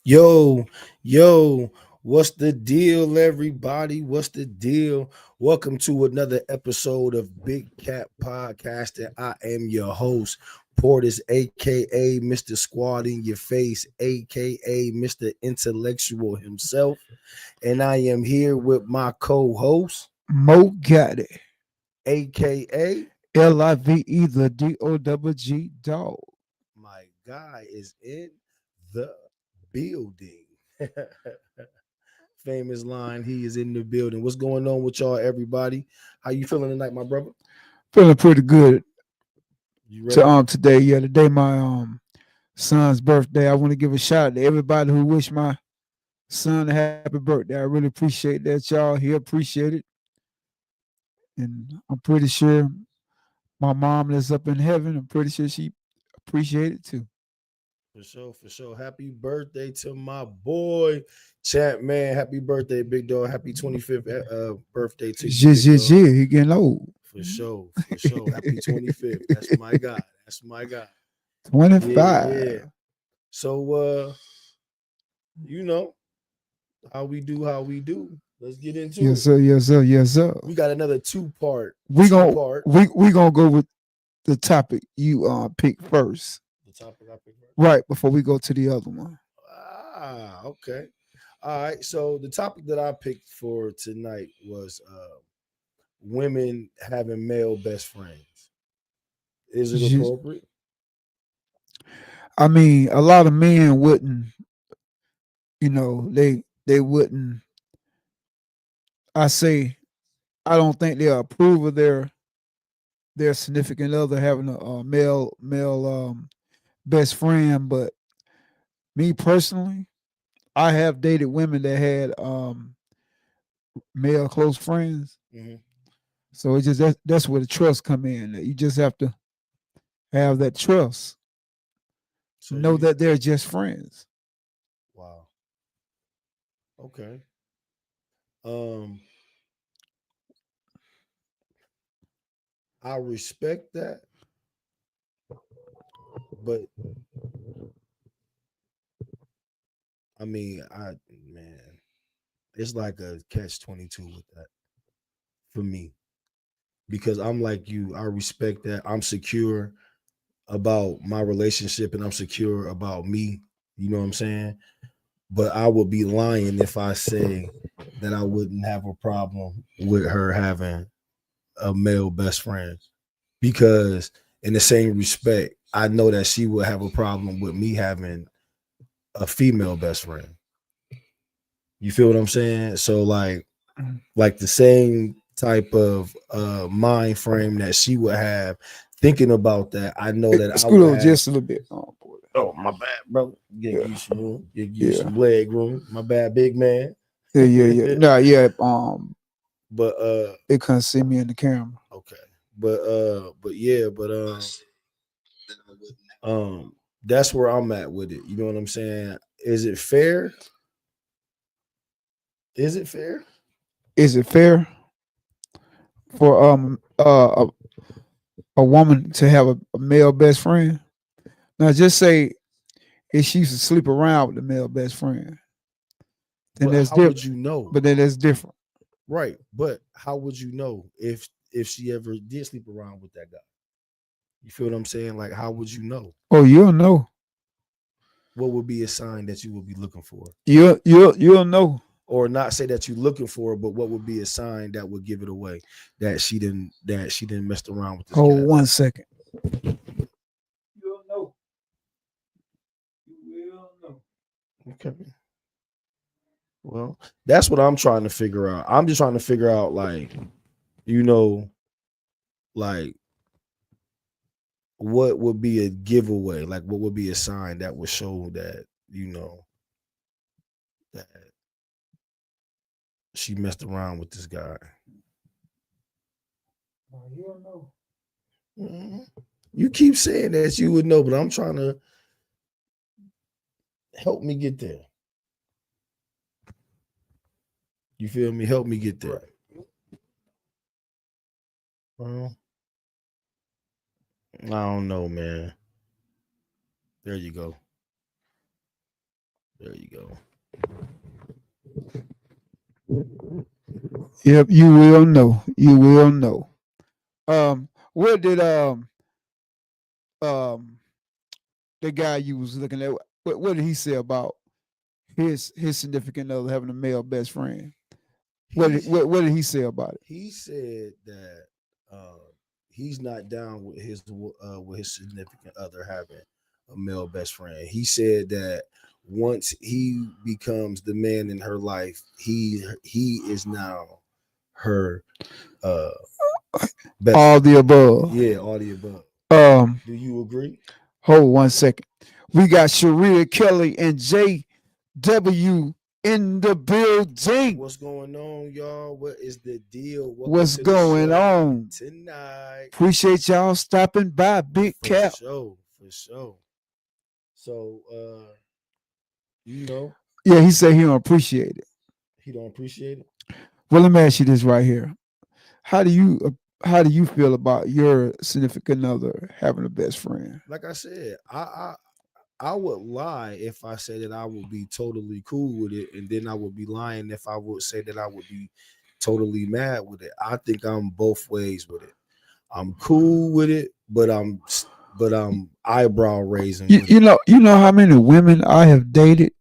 Yo, yo, what's the deal, everybody? What's the deal? Welcome to another episode of Big Cat Podcasting. I am your host, Portis, aka Mr. Squad in Your Face, aka Mr. Intellectual himself. And I am here with my co-host, Mo got it. aka LIVE the DOWG dog. my guy is in the building. Famous line. He is in the building. What's going on with y'all, everybody? How you feeling tonight, my brother? Feeling pretty good You to ready? today. Yeah, today my son's birthday. I want to give a shout out to everybody who wished my son a happy birthday. I really appreciate that, y'all. He appreciate it. And I'm pretty sure my mom that's up in heaven, I'm pretty sure she appreciate it too. For sure, for sure. Happy birthday to my boy, Champ Man. Happy birthday, big dog. Happy 25th birthday to you, Yeah, big yeah, dog. yeah. He getting old. For sure, for sure. Happy 25th. That's my guy. That's my guy. Yeah, yeah. 25. So you know how we do. Let's get into Yes, it. sir, yes, sir, yes, sir. We got another two part, We two gonna part. we gonna go with the topic you pick first. The topic I picked. Right before we go to the other one. Okay. All right. So the topic that I picked for tonight was women having male best friends. Is it appropriate? I mean, a lot of men wouldn't, they wouldn't. I say, I don't think they'll approve of their significant other having a male best friend. But me personally, I have dated women that had male close friends. Hmm. So it's just that's where the trust come in. You just have to have that trust. So Know you, that they're just friends. wow. Okay. Um, I respect that, but I mean, man, it's like a catch 22 with that for me because I'm like you. I respect that. I'm secure about my relationship and I'm secure about me. You know what I'm saying? But I would be lying if I say that I wouldn't have a problem with her having a male best friend because, in the same respect, I know that she would have a problem with me having a female best friend. You feel what I'm saying? So, like the same type of mind frame that she would have thinking about that, I know that I Scoot would over have. just a little bit. Oh boy. Oh, my bad, brother. Give Yeah, you some room. Give you yeah, some leg room. My bad, big man. yeah, yeah, yeah. No, yeah. But They couldn't see me in the camera. okay. But yeah, but that's where I'm at with it. You know what I'm saying? Is it fair? Is it fair? Is it fair for a woman to have a male best friend? Now, just say if she used to sleep around with the male best friend, then But that's how would different. you know? But then that's different. Right. But how would you know if she ever did sleep around with that guy? You feel what I'm saying? Like how would you know? Oh, you'll know. What would be a sign that you would be looking for? You'll know. Or not say that you're looking for, but what would be a sign that would give it away that she didn't mess around with this Hold cat? 1 second. You'll know. You will know. Okay. Well, that's what I'm trying to figure out. I'm just trying to figure out you know, like what would be a giveaway? Like what would be a sign that would show that, that she messed around with this guy. Oh, you'll know. Mhm. You keep saying that you would know, but I'm trying to help me get there. You feel me? Help me get there. Well, I don't know, man. There you go. There you go. Yep, you will know. You will know. What did um the guy you was looking at? What did he say about his significant other having a male best friend? He's What did he say about it? he said that he's not down with his significant other having a male best friend. He said that once he becomes the man in her life, he is now her uh best. All the above. Yeah, all the above. Um, Do you agree? hold 1 second. We got Sharia Kelly and JW in the building. What's going on, y'all? What is the deal? Welcome What's to the going show on? tonight? Appreciate y'all stopping by, Big For Cap. sure, for sure. So you know, Yeah, he said he don't appreciate it. he don't appreciate it. Well, let me ask you this right here. How do you feel about your significant other having a best friend? Like I said, I would lie if I said that I would be totally cool with it, and then I would be lying if I would say that I would be totally mad with it. I think I'm both ways with it. I'm cool with it, but I'm eyebrow raising. You, with you it. know you know how many women I have dated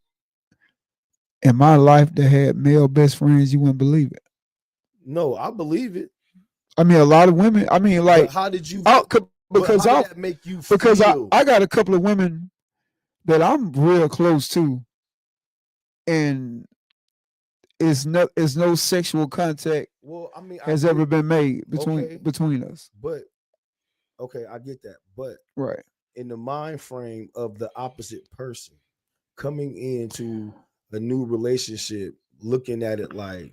in my life that had male best friends? You wouldn't believe it. No, I believe it. I mean, a lot of women. I mean, like, But how did you? because how did that make you because feel? I got a couple of women that I'm real close to, and it's no sexual contact Well, I mean, has ever been made Okay. between us. But okay, I get that. But Right. in the mind frame of the opposite person coming into a new relationship, looking at it like,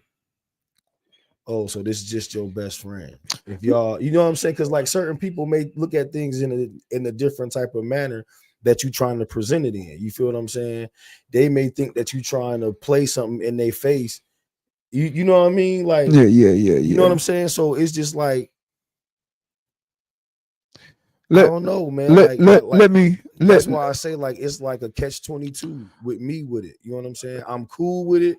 oh, so this is just your best friend. If y'all, you know what I'm saying? Because like certain people may look at things in a different type of manner that you trying to present it in. You feel what I'm saying? They may think that you trying to play something in their face. You know what I mean? Like, Yeah. you know what I'm saying? So it's just like, I don't know, man. That's why I say like it's like a catch-22 with me with it. You know what I'm saying? I'm cool with it,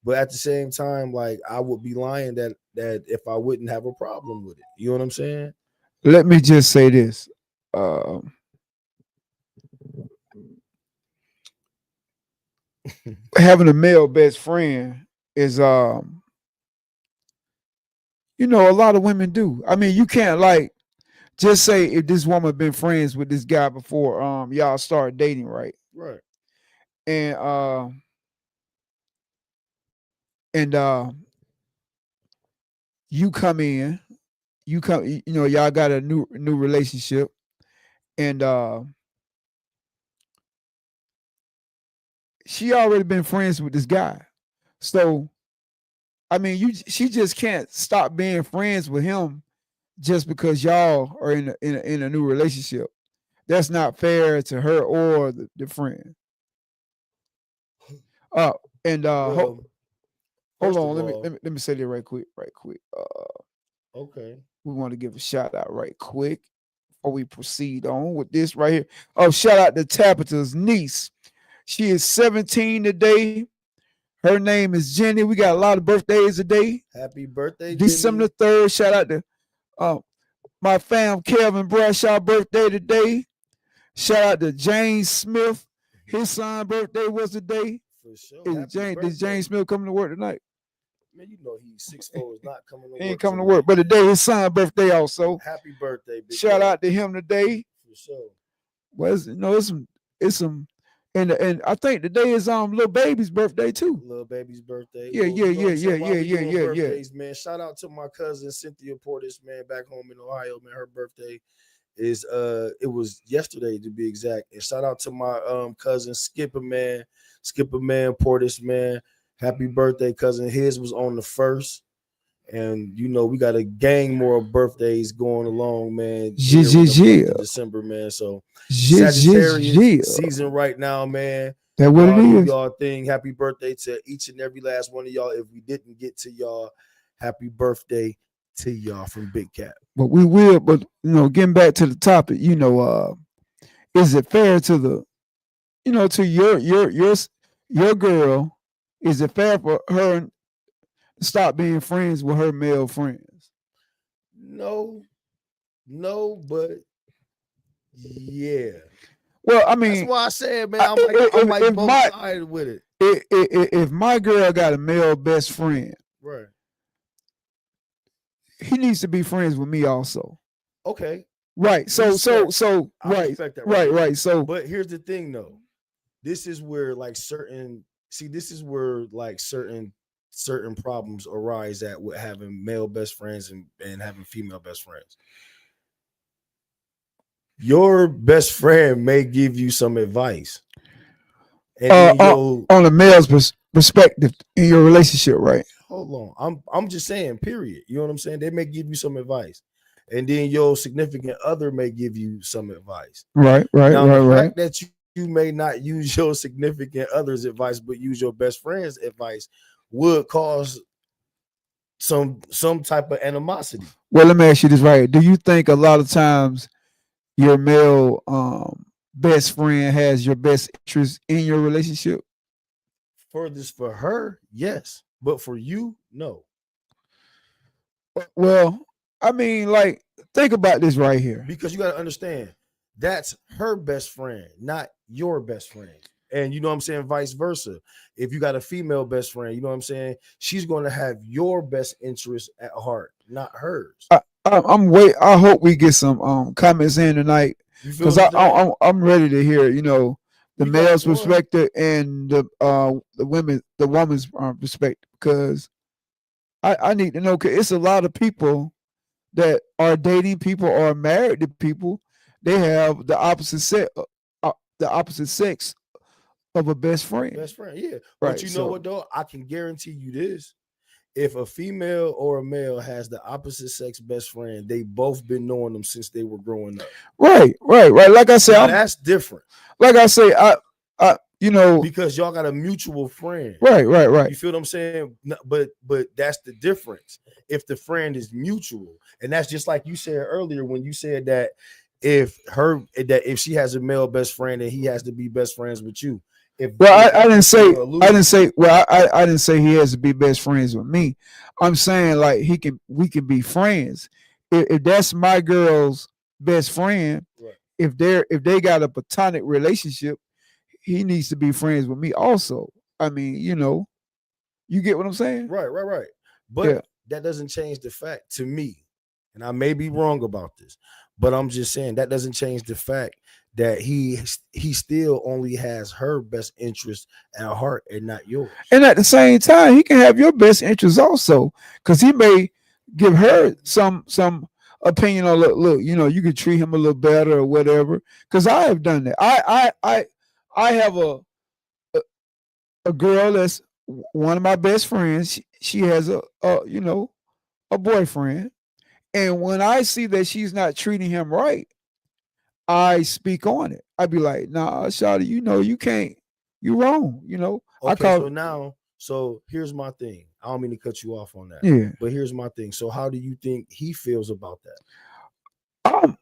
but at the same time, like I would be lying that if I wouldn't have a problem with it. You know what I'm saying? let me just say this. Um, having a male best friend is a lot of women do. I mean, you can't like just say if this woman been friends with this guy before y'all start dating, right? Right. And and you come in, y'all got a new relationship, and she already been friends with this guy. So I mean, she just can't stop being friends with him just because y'all are in a new relationship. That's not fair to her or the friend. Uh, and Well, hold first on, of all, let me say that right quick. okay. We want to give a shout out right quick before we proceed on with this right here. Oh, shout out to Tabitha's niece. She is 17 today. Her name is Jenny. We got a lot of birthdays today. Happy birthday, December Jenny. 3rd. Shout out to my fam Kelvin Bradshaw birthday today. Shout out to James Smith. His son's birthday was today. For sure. Did James Smith coming to work tonight? Man, you know he's 6'4" is not coming to work. He ain't coming to work, but today his son's birthday also. Happy birthday, big Shout guy. out to him today. For sure. Well, it's some, and I think today is Lil Baby's birthday too. Lil Baby's birthday. Yeah. Birthdays, man. Shout out to my cousin Cynthia Portis, man, back home in Ohio, man. Her birthday is it was yesterday to be exact. And shout out to my cousin Skipper man Portis, man. Happy birthday, cousin. His was on the 1st. And you know, we got a gang more birthdays going along, man. December, man. So Sagittarius season right now, man. That what it is. Y'all thing. Happy birthday to each and every last one of y'all. If we didn't get to y'all, happy birthday to y'all from Big Cap. But we will. But getting back to the topic, is it fair to the, to your girl, is it fair for her to stop being friends with her male friends? No, no, but yeah. Well, I That's mean, why I said, man, I- I'm like if both my sided with it. if my girl got a male best friend, Right. he needs to be friends with me also. Okay. Right. Respect. I Right. respect that right Right. there. Right. So But here's the thing though. This is where like this is where like certain problems arise at with having male best friends and having female best friends. Your best friend may give you some advice. And then you'll on a male's perspective in your relationship, right? hold on. I'm just saying, period. You know what I'm saying? They may give you some advice. And then your significant other may give you some advice. Right. Right. Now, Right. the Right. fact that you may not use your significant other's advice, but use your best friend's advice would cause some type of animosity. Well, let me ask you this right. Do you think a lot of times your male best friend has your best interest in your relationship? For her, yes. But for you, no. Well, I mean, like, think about this right here. Because you got to understand, that's her best friend, not your best friend. And you know what I'm saying? Vice versa. If you got a female best friend, you know what I'm saying? She's going to have your best interest at heart, not hers. I hope we get some comments in tonight You feel because what I'm saying? I'm ready to hear the We got male's one. perspective and the woman's perspective, because I need to know, because it's a lot of people that are dating people or married to people. They have the opposite sex of a best friend. Best friend, yeah. Right. But you know what though? I can guarantee you this. If a female or a male has the opposite sex best friend, they both been knowing them since they were growing up. Right. Like I said, that's different. Like I say, I because y'all got a mutual friend. Right. You feel what I'm saying? But that's the difference. If the friend is mutual, and that's just like you said earlier when you said that if she has a male best friend and he has to be best friends with you. I didn't say he has to be best friends with me. I'm saying like we can be friends. If that's my girl's best friend, right. if they got a platonic relationship, he needs to be friends with me also. I mean, you get what I'm saying? Right. But that doesn't change the fact to me, and I may be wrong about this, but I'm just saying that doesn't change the fact that he still only has her best interest at heart and not yours. And at the same time, he can have your best interest also, because he may give her some opinion on look, you could treat him a little better or whatever. Because I have done that. I have a girl that's one of my best friends. She has a boyfriend, and when I see that she's not treating him right, I speak on it. I'd be like, nah, Shawty, you can't. You wrong. Okay, so here's my thing. I don't mean to cut you off on that. Yeah. But here's my thing. So how do you think he feels about that?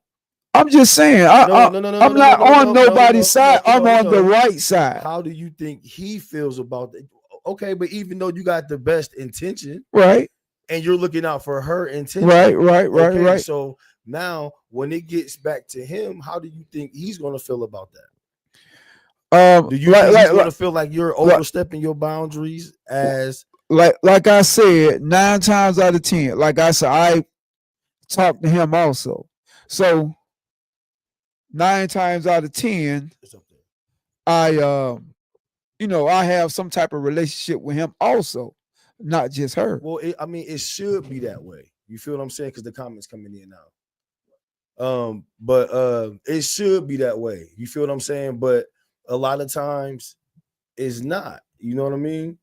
I'm just saying. I'm not on nobody's side. I'm on the right side. How do you think he feels about that? Okay, but even though you got the best intention, right, and you're looking out for her intention, right. So now, when it gets back to him, how do you think he's going to feel about that? Do you think he's going to feel like you're overstepping your boundaries as like I said, 9 times out of 10, like I said, I talked to him also. So 9 times out of 10, I I have some type of relationship with him also, not just her. Well, it should be that way. You feel what I'm saying? Because the comments coming in now. But it should be that way. You feel what I'm saying? But a lot of times it's not. You know what I mean?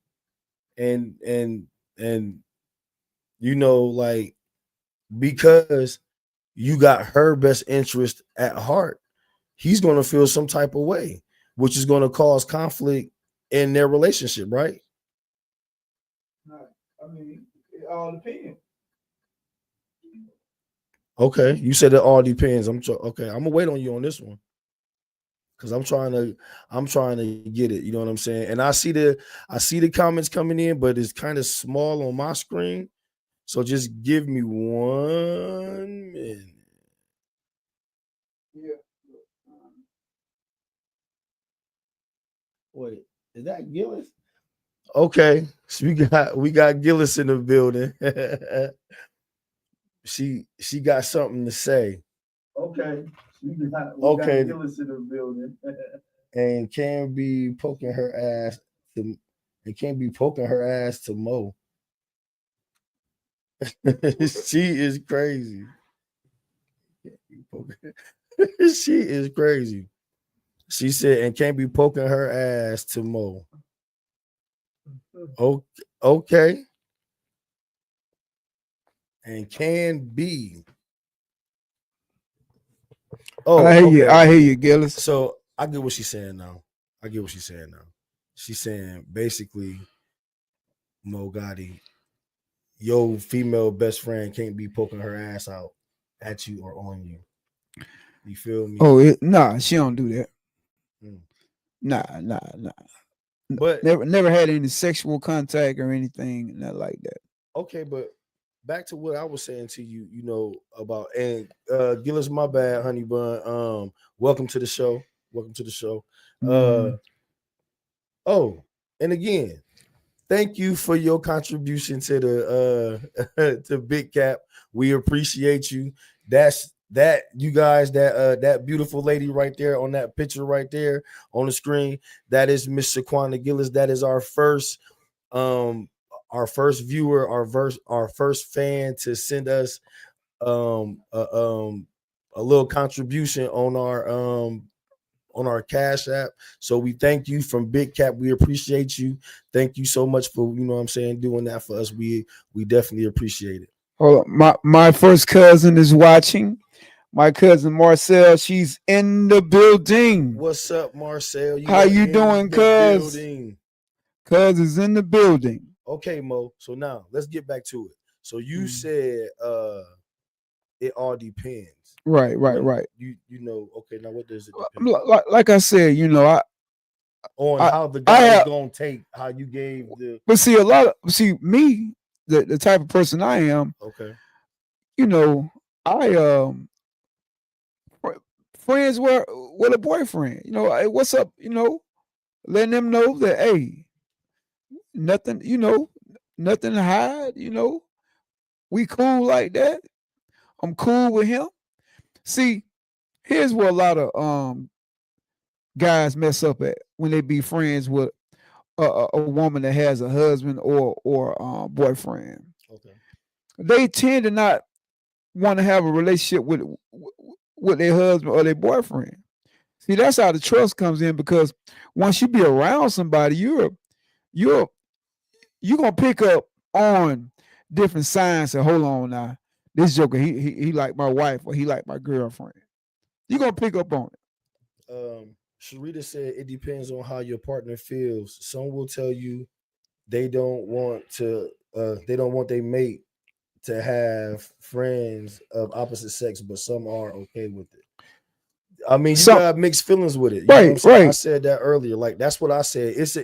And like, because you got her best interest at heart, he's going to feel some type of way, which is going to cause conflict in their relationship, right? I mean, it all depends. Okay, you said it all depends. Okay, I'm gonna wait on you on this one. because I'm trying to get it. You know what I'm saying? And I see the comments coming in, but it's kind of small on my screen. So just give me 1 minute. Yeah. Wait, is that Gillis? Okay, so we got Gillis in the building. she got something to say. Okay, we got Gillis in the building, and can be poking her ass to, and can't be poking her ass to Mo. She is crazy. She is crazy. She said, and can't be poking her ass to Mo. Okay. And can be. Oh, I hear you. okay. I hear you, Gillis. So I get what she's saying now. She's saying basically, Mo Gotti, your female best friend can't be poking her ass out at you or on you. You feel me? Oh, nah, she don't do that. Mm. Nah. But Never had any sexual contact or anything, not like that. okay, but back to what I was saying to you, you know, about, and Gillis, my bad, honey bun. Welcome to the show. Welcome to the show. Oh, and again, thank you for your contribution to the to Big Cap. We appreciate you. That's that, you guys, that beautiful lady right there on that picture right there on the screen. That is Miss Shaquana Gillis. That is our first viewer, our first fan to send us a little contribution on our Cash App. So we thank you from Big Cap. We appreciate you. Thank you so much for, you know what I'm saying, doing that for us. We definitely appreciate it. Hold on. My first cousin is watching. My cousin Marcel, she's in the building. What's up, Marcel? How you doing, cuz? Cuz is in the building. Okay, Mo. So now let's get back to it. So you said it all depends. Right. You know, okay, now what does it depend? Like I said, you know, how the guy is gonna take how you gave the. But see, me, the type of person I am. Okay. You know, I friends with a boyfriend. You know, hey, what's up? You know, letting them know that, hey, nothing. You know, nothing to hide. You know, we cool like that. I'm cool with him. See, here's where a lot of guys mess up at when they be friends with a woman that has a husband or boyfriend. Okay. They tend to not want to have a relationship with their husband or their boyfriend. See, that's how the trust comes in, because once you be around somebody, you're gonna pick up on different signs. And hold on now, this joker, he like my wife, or he like my girlfriend. You're gonna pick up on it. Sharita said it depends on how your partner feels. Some will tell you they don't want their mate to have friends of opposite sex, but some are okay with it. I mean, you got mixed feelings with it. You know what I'm saying? I said that earlier. Like, that's what I said. It's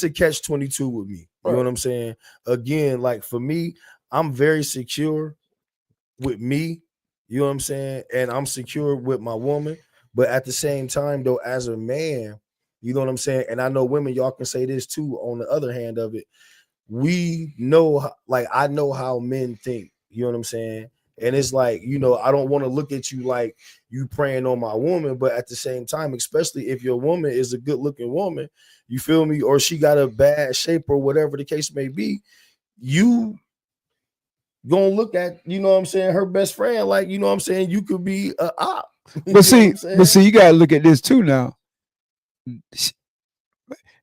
a catch-22 with me. You know what I'm saying? Again, like, for me, I'm very secure with me. You know what I'm saying? And I'm secure with my woman. But at the same time, though, as a man, you know what I'm saying? And I know women, y'all can say this too, on the other hand of it. We know, like, I know how men think. You know what I'm saying? And it's like, you know, I don't want to look at you like you preying on my woman, but at the same time, especially if your woman is a good looking woman, you feel me? Or she got a bad shape or whatever the case may be, you gonna look at, you know what I'm saying, her best friend, like, you know what I'm saying, you could be a op. But see, you gotta look at this too now.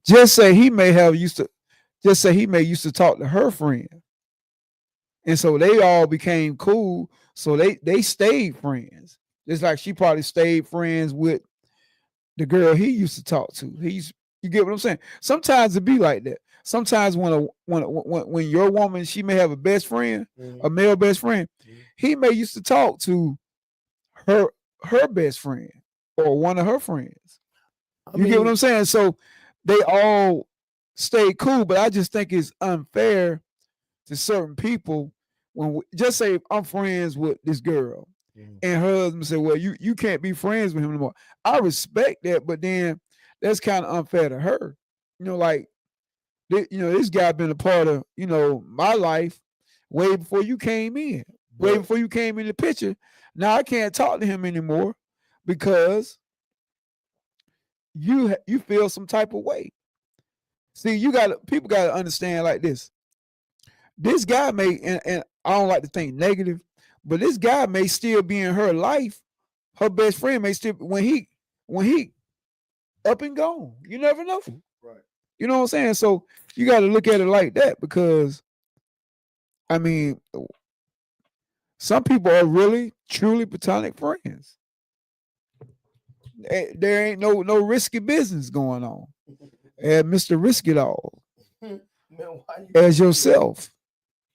Just say he may used to talk to her friend. And so they all became cool. So they stayed friends. Just like she probably stayed friends with the girl he used to talk to. You get what I'm saying? Sometimes it be like that. Sometimes when your woman, she may have a best friend, a male best friend, he may used to talk to her best friend or one of her friends. I You get what mean, I'm saying? So they all stay cool, but I just think it's unfair to certain people just say I'm friends with this girl mhm, and her husband say, well, you can't be friends with him anymore. I respect that, but then that's kind of unfair to her. Like this guy been a part of my life way before you came in, way but before you came in the picture. Now I can't talk to him anymore because you feel some type of way. See, people got to understand like this. This guy may, and I don't like to think negative, but this guy may still be in her life. Her best friend may still when he up and gone. You never know. right. You know what I'm saying? So you got to look at it like that because I mean, some people are really truly platonic friends. There ain't no risky business going on. And Mr. Risk It All Man, why you as do yourself.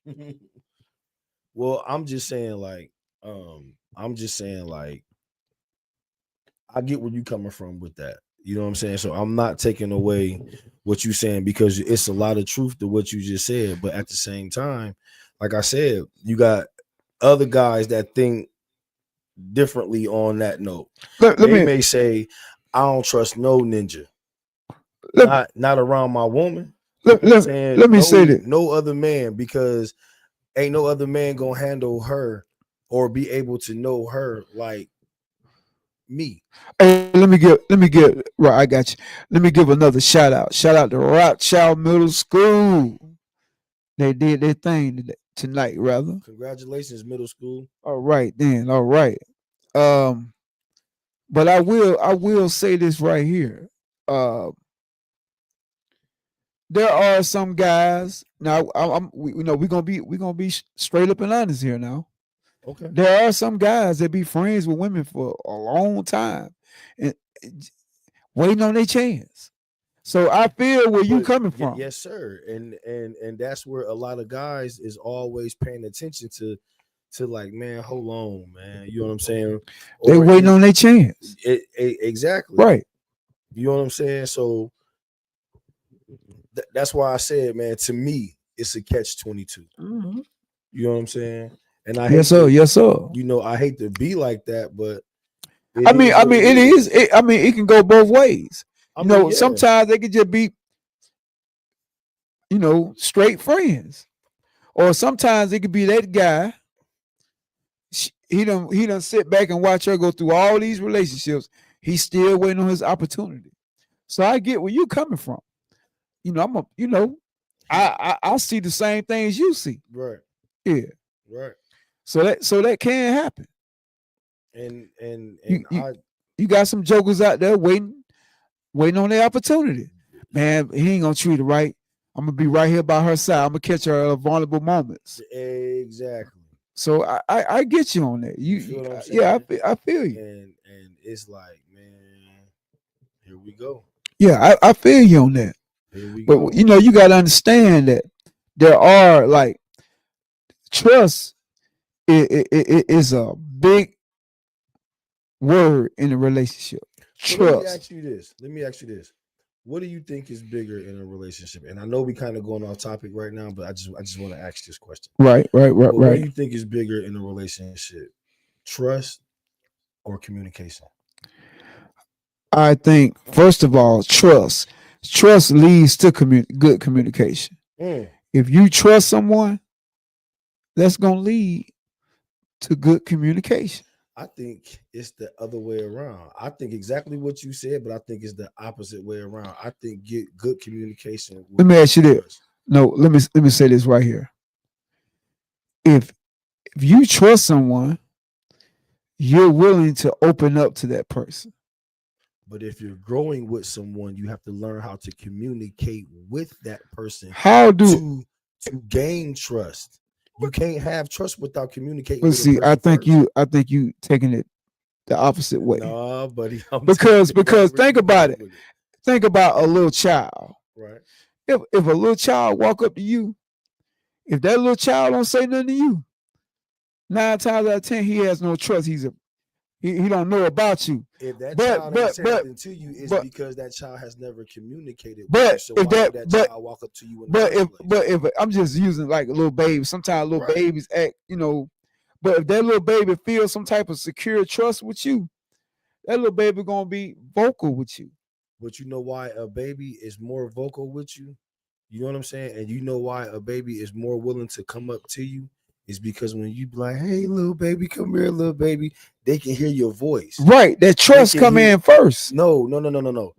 that? Well, I'm just saying, I get where you coming from with that. You know what I'm saying? So I'm not taking away what you saying because it's a lot of truth to what you just said. But at the same time, like I said, you got other guys that think differently on that note. Let They me may say, I don't trust no ninja. let, Not around my woman. let, let, Saying let me say that. no other man because ain't no other man gonna handle her or be able to know her like me. Hey, let me get right. I got you. Let me give another shout out. Shout out to Rothschild Middle School. They did their thing tonight, rather. Congratulations, middle school. All right, then. All right. Um, but I will say this right here. Uh, there are some guys. Now, we're gonna be straight up and honest here. Now, Okay. there are some guys that be friends with women for a long time, and waiting on their chance. So I feel where you coming from. Yes, sir. And that's where a lot of guys is always paying attention to like, man, hold on, man. You know what I'm saying? They Or waiting on their chance. exactly. Right. You know what I'm saying? So that's why I said, man, to me, it's a catch-22. Mm-hmm. You know what I'm saying? And I Yes, hate sir. to, Yes, sir. I hate to be like that, but I it mean, is what it it is. is. I mean, it can go both ways. I mean, yeah. Sometimes they could just be, straight friends, or sometimes it could be that guy. He done sit back and watch her go through all these relationships. He's still waiting on his opportunity. So I get where you coming from. I see the same things you see. Right. Yeah. Right. So that can happen. And You got some jokers out there waiting on their opportunity. Man, he ain't gonna treat her right. I'm gonna be right here by her side. I'm gonna catch her at vulnerable moments. exactly. So I get you on that. You feel what I'm saying? Yeah, I feel you. And it's like, man, here we go. Yeah, I feel you on that. Here we But go. you got to understand that there are like trust is a big word in a relationship. So Trust. let me ask you this. What do you think is bigger in a relationship? And I know we kind of going off topic right now, but I just want to ask this question. Right. What do you think is bigger in a relationship? Trust or communication? I think first of all, trust. Trust leads to good communication. If you trust someone, that's gonna lead to good communication. I think it's the other way around. I think exactly what you said, but I think it's the opposite way around. I think get good communication. Let me ask you this. No, let me say this right here. If you trust someone, you're willing to open up to that person. But if you're growing with someone, you have to learn how to communicate with that person. To gain trust? You can't have trust without communicating. But see, I think you taking it the opposite way. No, buddy. Because think about it. Think about a little child. Right. If a little child walk up to you, if that little child don't say nothing to you, 9 times out of 10 he has no trust. He don't know about you. If that But child ain't but said but nothing to you, it's but because that child has never communicated with you. but So if why would that that child walk up to you in the first place? but if I'm just using like a little baby, sometimes little Right. babies act, but if that little baby feels some type of secure trust with you, that little baby gonna be vocal with you. But you know why a baby is more vocal with you? You know what I'm saying? And you know why a baby is more willing to come up to you? Is because when you be like, hey, little baby, come here, little baby, they can hear your voice. Right, that trust can come hear- in first. No.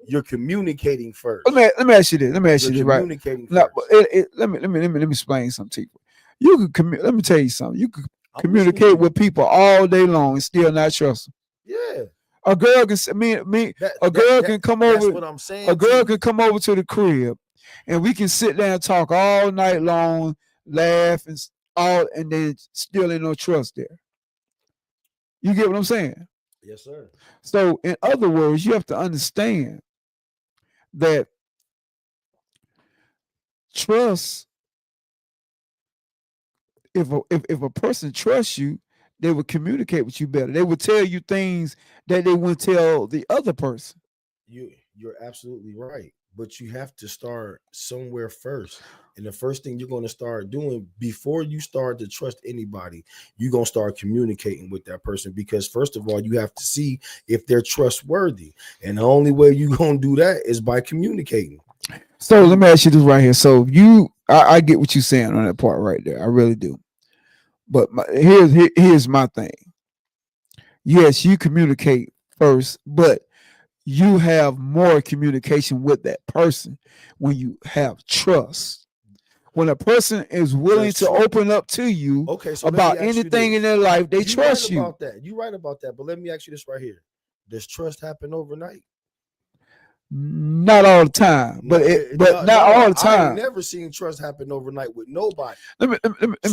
You're communicating first. Let me ask you this. Let me ask You're you this, right? communicating No, first. but let me explain something to you. You can let me tell you something. You can I'm communicate listening to with people all day long and still not trust them. you. Yeah. A girl can s- me a girl can come That's over. what I'm saying. A girl to can you. come over to the crib, and we can sit there and talk all night long, laugh and then still ain't no trust there. You get what I'm saying? Yes, sir. So, in other words, you have to understand that trust. If a person trusts you, they would communicate with you better. They would tell you things that they wouldn't tell the other person. You're absolutely right. But you have to start somewhere first. And the first thing you're going to start doing before you start to trust anybody, you're going to start communicating with that person. Because first of all, you have to see if they're trustworthy. And the only way you're going to do that is by communicating. So let me ask you this right here. So I get what you're saying on that part right there. I really do. But here's my thing. Yes, you communicate first, but you have more communication with that person when you have trust. When a person is willing That's to true. open up to you Okay, so let about me ask you anything this. in their life, they You trust right you. about that. You right about that. But let me ask you this right here. Does trust happen overnight? Not all the time, but not all the I ain't time. never seen trust happen overnight with nobody. Let me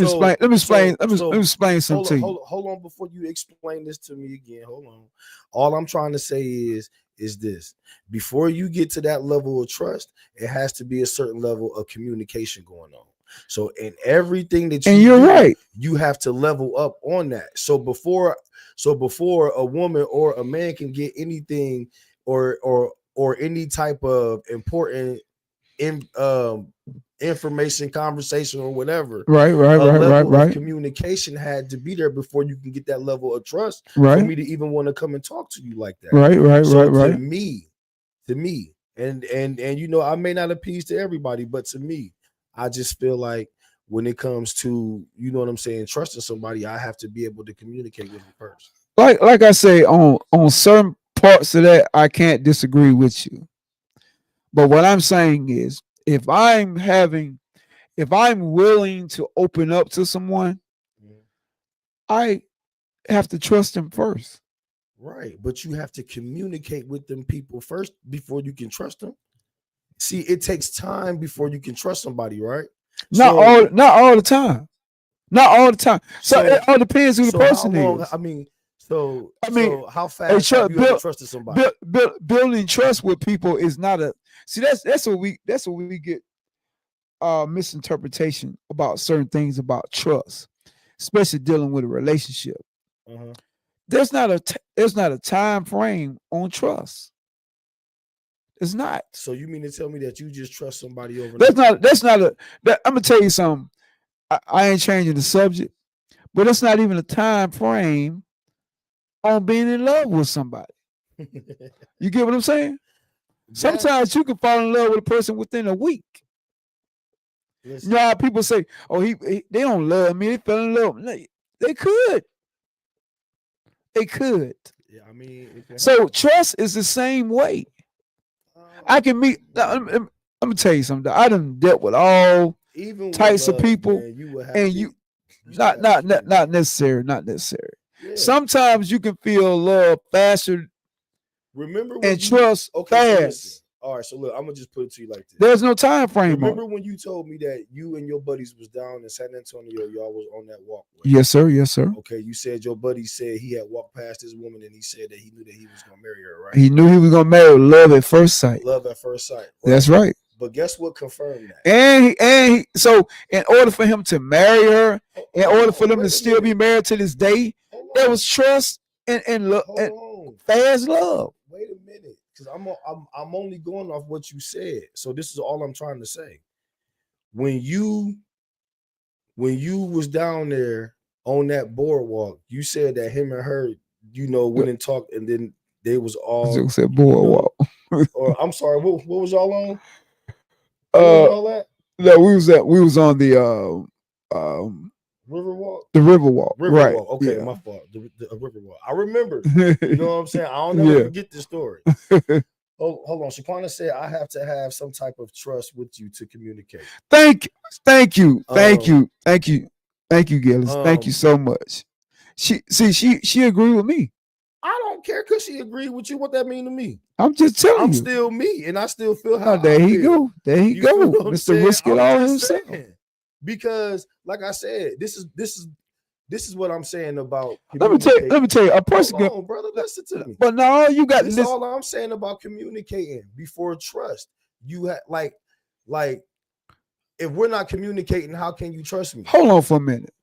So- explain Hold something to you. hold on before you explain this to me again. Hold on. All I'm trying to say is this: before you get to that level of trust, it has to be a certain level of communication going on. So in everything that you And you're do, right. you have to level up on that. So before a woman or a man can get anything or any type of important information, conversation, or whatever, Right. a level of communication had to be there before you can get that level of trust for me to even want to come and talk to you like that. To me, and I may not appease to everybody, but to me, I just feel like when it comes to, you know what I'm saying, trusting somebody, I have to be able to communicate with them first. Like I say, on certain parts of that, I can't disagree with you. But what I'm saying is, if I'm willing to open up to someone, I have to trust them first. Right, but you have to communicate with them people first before you can trust them. See, it takes time before you can trust somebody, right? Not all the time. Not all the time. So it all depends who the person how long, is. So how Hey, fast have you ever trusted somebody? Building trust with people is not a see. That's what we get misinterpretation about certain things about trust, especially dealing with a relationship. Uh-huh. There's not a time frame on trust. It's not. So you mean to tell me that you just trust somebody overnight? That's not I'm gonna tell you something. I ain't changing the subject, but it's not even a time frame on being in love with somebody. You get what I'm saying? Sometimes you can fall in love with a person within a week. Listen. You know how people say, "Oh, they don't love me. They fell in love." They could. They could. Yeah, I mean, so trust is the same way. I can meet. I'm gonna tell you something. I done dealt with all types of people, man, and you not necessary. Not necessary. Yeah. Sometimes you can feel love faster. Remember when and trust fast. So all right, so look, I'm gonna just put it to you like this. There's no time frame. Remember when you told me that you and your buddies was down in San Antonio, y'all was on that walkway? Yes, sir. Yes, sir. Okay, you said your buddy said he had walked past this woman and he said that he knew that he was gonna marry her, right? He knew he was gonna marry her. Love at first sight. Love at first sight. Right? That's right. But guess what confirmed that? And so in order for him to marry her, in order for them to still be married to this day, there was trust and look Hold and on. fast love. Wait a minute, because I'm only going off what you said. So this is all I'm trying to say. When you was down there on that boardwalk, you said that him and her, went and talked, and then they was all, Just said boardwalk. or I'm sorry, what was y'all on? Where y'all at? No, we was on the Riverwalk. the Riverwalk. Right. Riverwalk. Okay, Yeah. my fault. The Riverwalk. I remember. You know what I'm saying? I'll never forget this story. Oh, hold on. Shaquana said I have to have some type of trust with you to communicate. Thank you, Gillis. Thank you so much. She agreed with me. I don't care because she agreed with you. What that mean to me? I'm just telling I'm you. still me, and I still feel how. There I he feel. go. There he You go. feel what I'm Mr. saying? Risk It I'm All just himself. saying. Because, like I said, this is what I'm saying about. Let me tell you. A person. Hold on, brother. Listen to me. But now all you got. This is all I'm saying about communicating before trust. You have like if we're not communicating, how can you trust me? Hold on for a minute,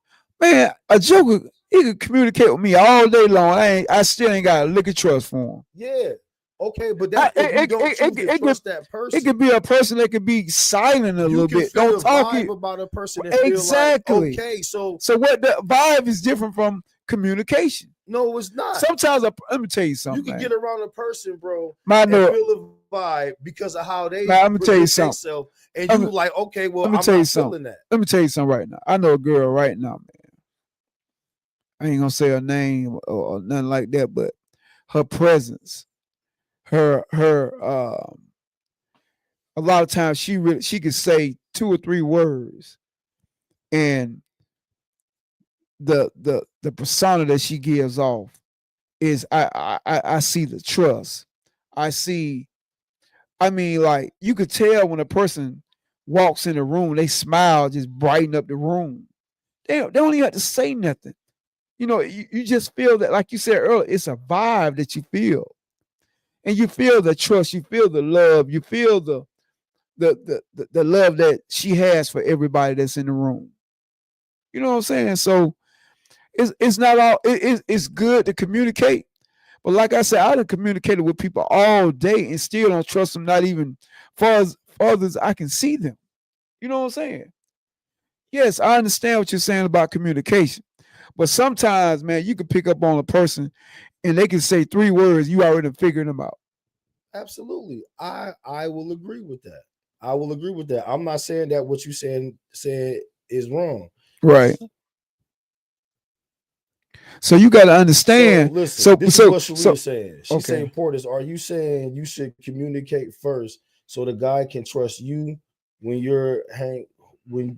man. A joker, he could communicate with me all day long. I still ain't got a lick of trust for him. Yeah. Okay, but that if you don't choose to trust that person, it could be a person that could be silent a little bit. Don't talk about a person. Exactly. Like, okay, so what the vibe is different from communication. No, it's not. Sometimes let me tell you something. You can get around a person, bro, and feel a vibe because of how they. Let me tell you something. And you like, okay, well, I'm not feeling that. Let me tell you something right now. I know a girl right now, man. I ain't gonna say her name or nothing like that, but her presence, her a lot of times she could say 2 or 3 words, and the persona that she gives off is I see the trust. I mean, like you could tell when a person walks in the room, they smile, just brighten up the room. They don't even have to say nothing. You just feel that, like you said earlier, it's a vibe that you feel. And you feel the trust, you feel the love, you feel the love that she has for everybody that's in the room. You know what I'm saying? So it's not all it's good to communicate. But like I said, I done communicated with people all day and still don't trust them, not even far as I can see them. You know what I'm saying? Yes, I understand what you're saying about communication. But sometimes, man, you can pick up on a person and they can say 3 words, you already figured them out. Absolutely. I will agree with that. I will agree with that. I'm not saying that what you said is wrong. Right. So you got to understand. So listen, this is what Sharita saying. She's saying, Portis, are you saying you should communicate first so the guy can trust you when you hang with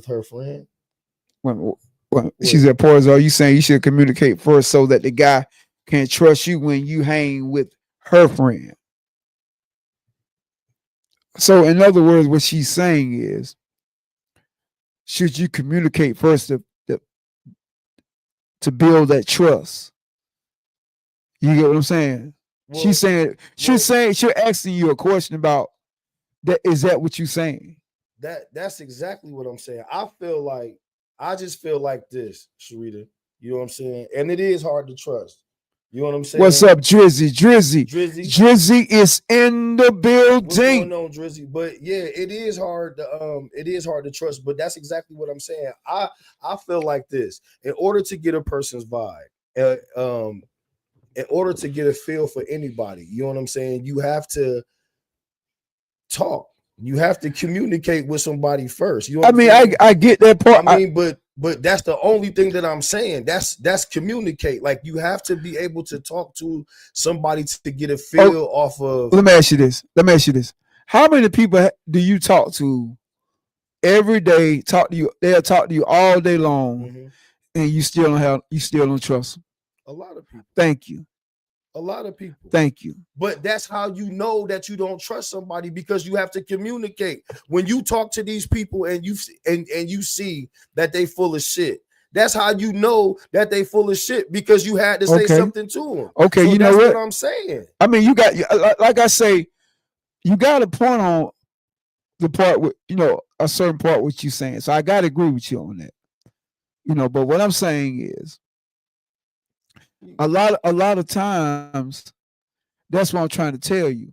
her friend? When she said, Portis, are you saying you should communicate first so that the guy can trust you when you hang with her friend? So in other words, what she's saying is, should you communicate first to build that trust? You get what I'm saying? Well, she's asking you a question about that. Is that what you're saying? That's exactly what I'm saying. I just feel like this, Sharita. You know what I'm saying? And it is hard to trust. You know what I'm saying? What's up, Drizzy? Drizzy is in the building. What's going on, Drizzy? But yeah, it is hard to trust. But that's exactly what I'm saying. I feel like this. In order to get a person's vibe, in order to get a feel for anybody, you know what I'm saying? You have to talk. You have to communicate with somebody first. You know I get that part. But that's the only thing that I'm saying. That's communicate. Like you have to be able to talk to somebody to get a feel off of. Let me ask you this. How many people do you talk to every day? They'll talk to you all day long, and you still don't trust them? A lot of people. Thank you. A lot of people. Thank you. But that's how you know that you don't trust somebody, because you have to communicate. When you talk to these people and you see that they full of shit, that's how you know that they full of shit, because you had to say something to them. Okay, so you know that's what I'm saying. I mean, you got, like I say, you got a point on the part with, a certain part what you're saying. So I got to agree with you on that. But what I'm saying is, A lot of times, that's what I'm trying to tell you.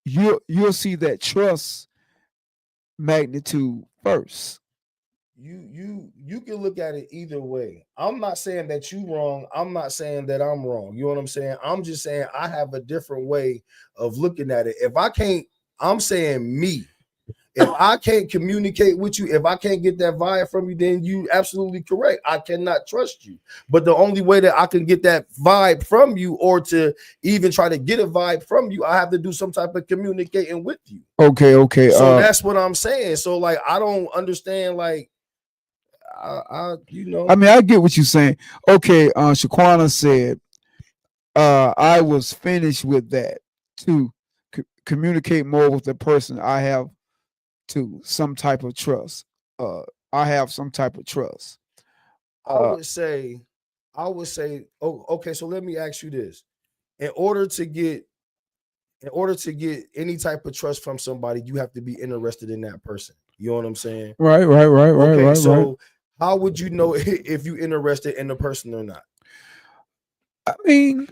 You'll see that trust magnitude first. You can look at it either way. I'm not saying that you wrong. I'm not saying that I'm wrong. You know what I'm saying? I'm just saying I have a different way of looking at it. If I can't, I'm saying me. If I can't communicate with you, if I can't get that vibe from you, then you absolutely correct. I cannot trust you. But the only way that I can get that vibe from you, or to even try to get a vibe from you, I have to do some type of communicating with you. Okay. So that's what I'm saying. So like I don't understand, like I mean, I get what you're saying. Okay, Shaquana said, I was finished with that to communicate more with the person. I have to some type of trust. I have some type of trust. I would say, oh, okay. So let me ask you this: in order to get any type of trust from somebody, you have to be interested in that person. You know what I'm saying? Right. Okay, so how would you know if you interested in the person or not? I mean,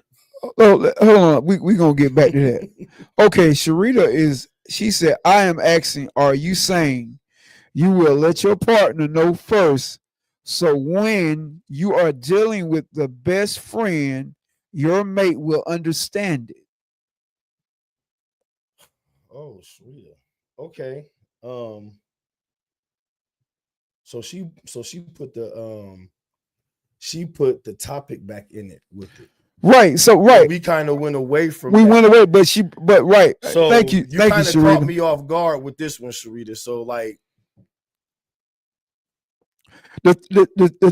hold on. We gonna get back to that. Okay, Sharita she said, I am asking, are you saying you will let your partner know first, so when you are dealing with the best friend, your mate will understand it? Oh, sweet. Okay. Um. So she put the topic back in it with it. Right. So right. We kind of went away from. We went away, but right. So thank you, kind of caught Sharita. me off guard with this one, Sharita. So like, the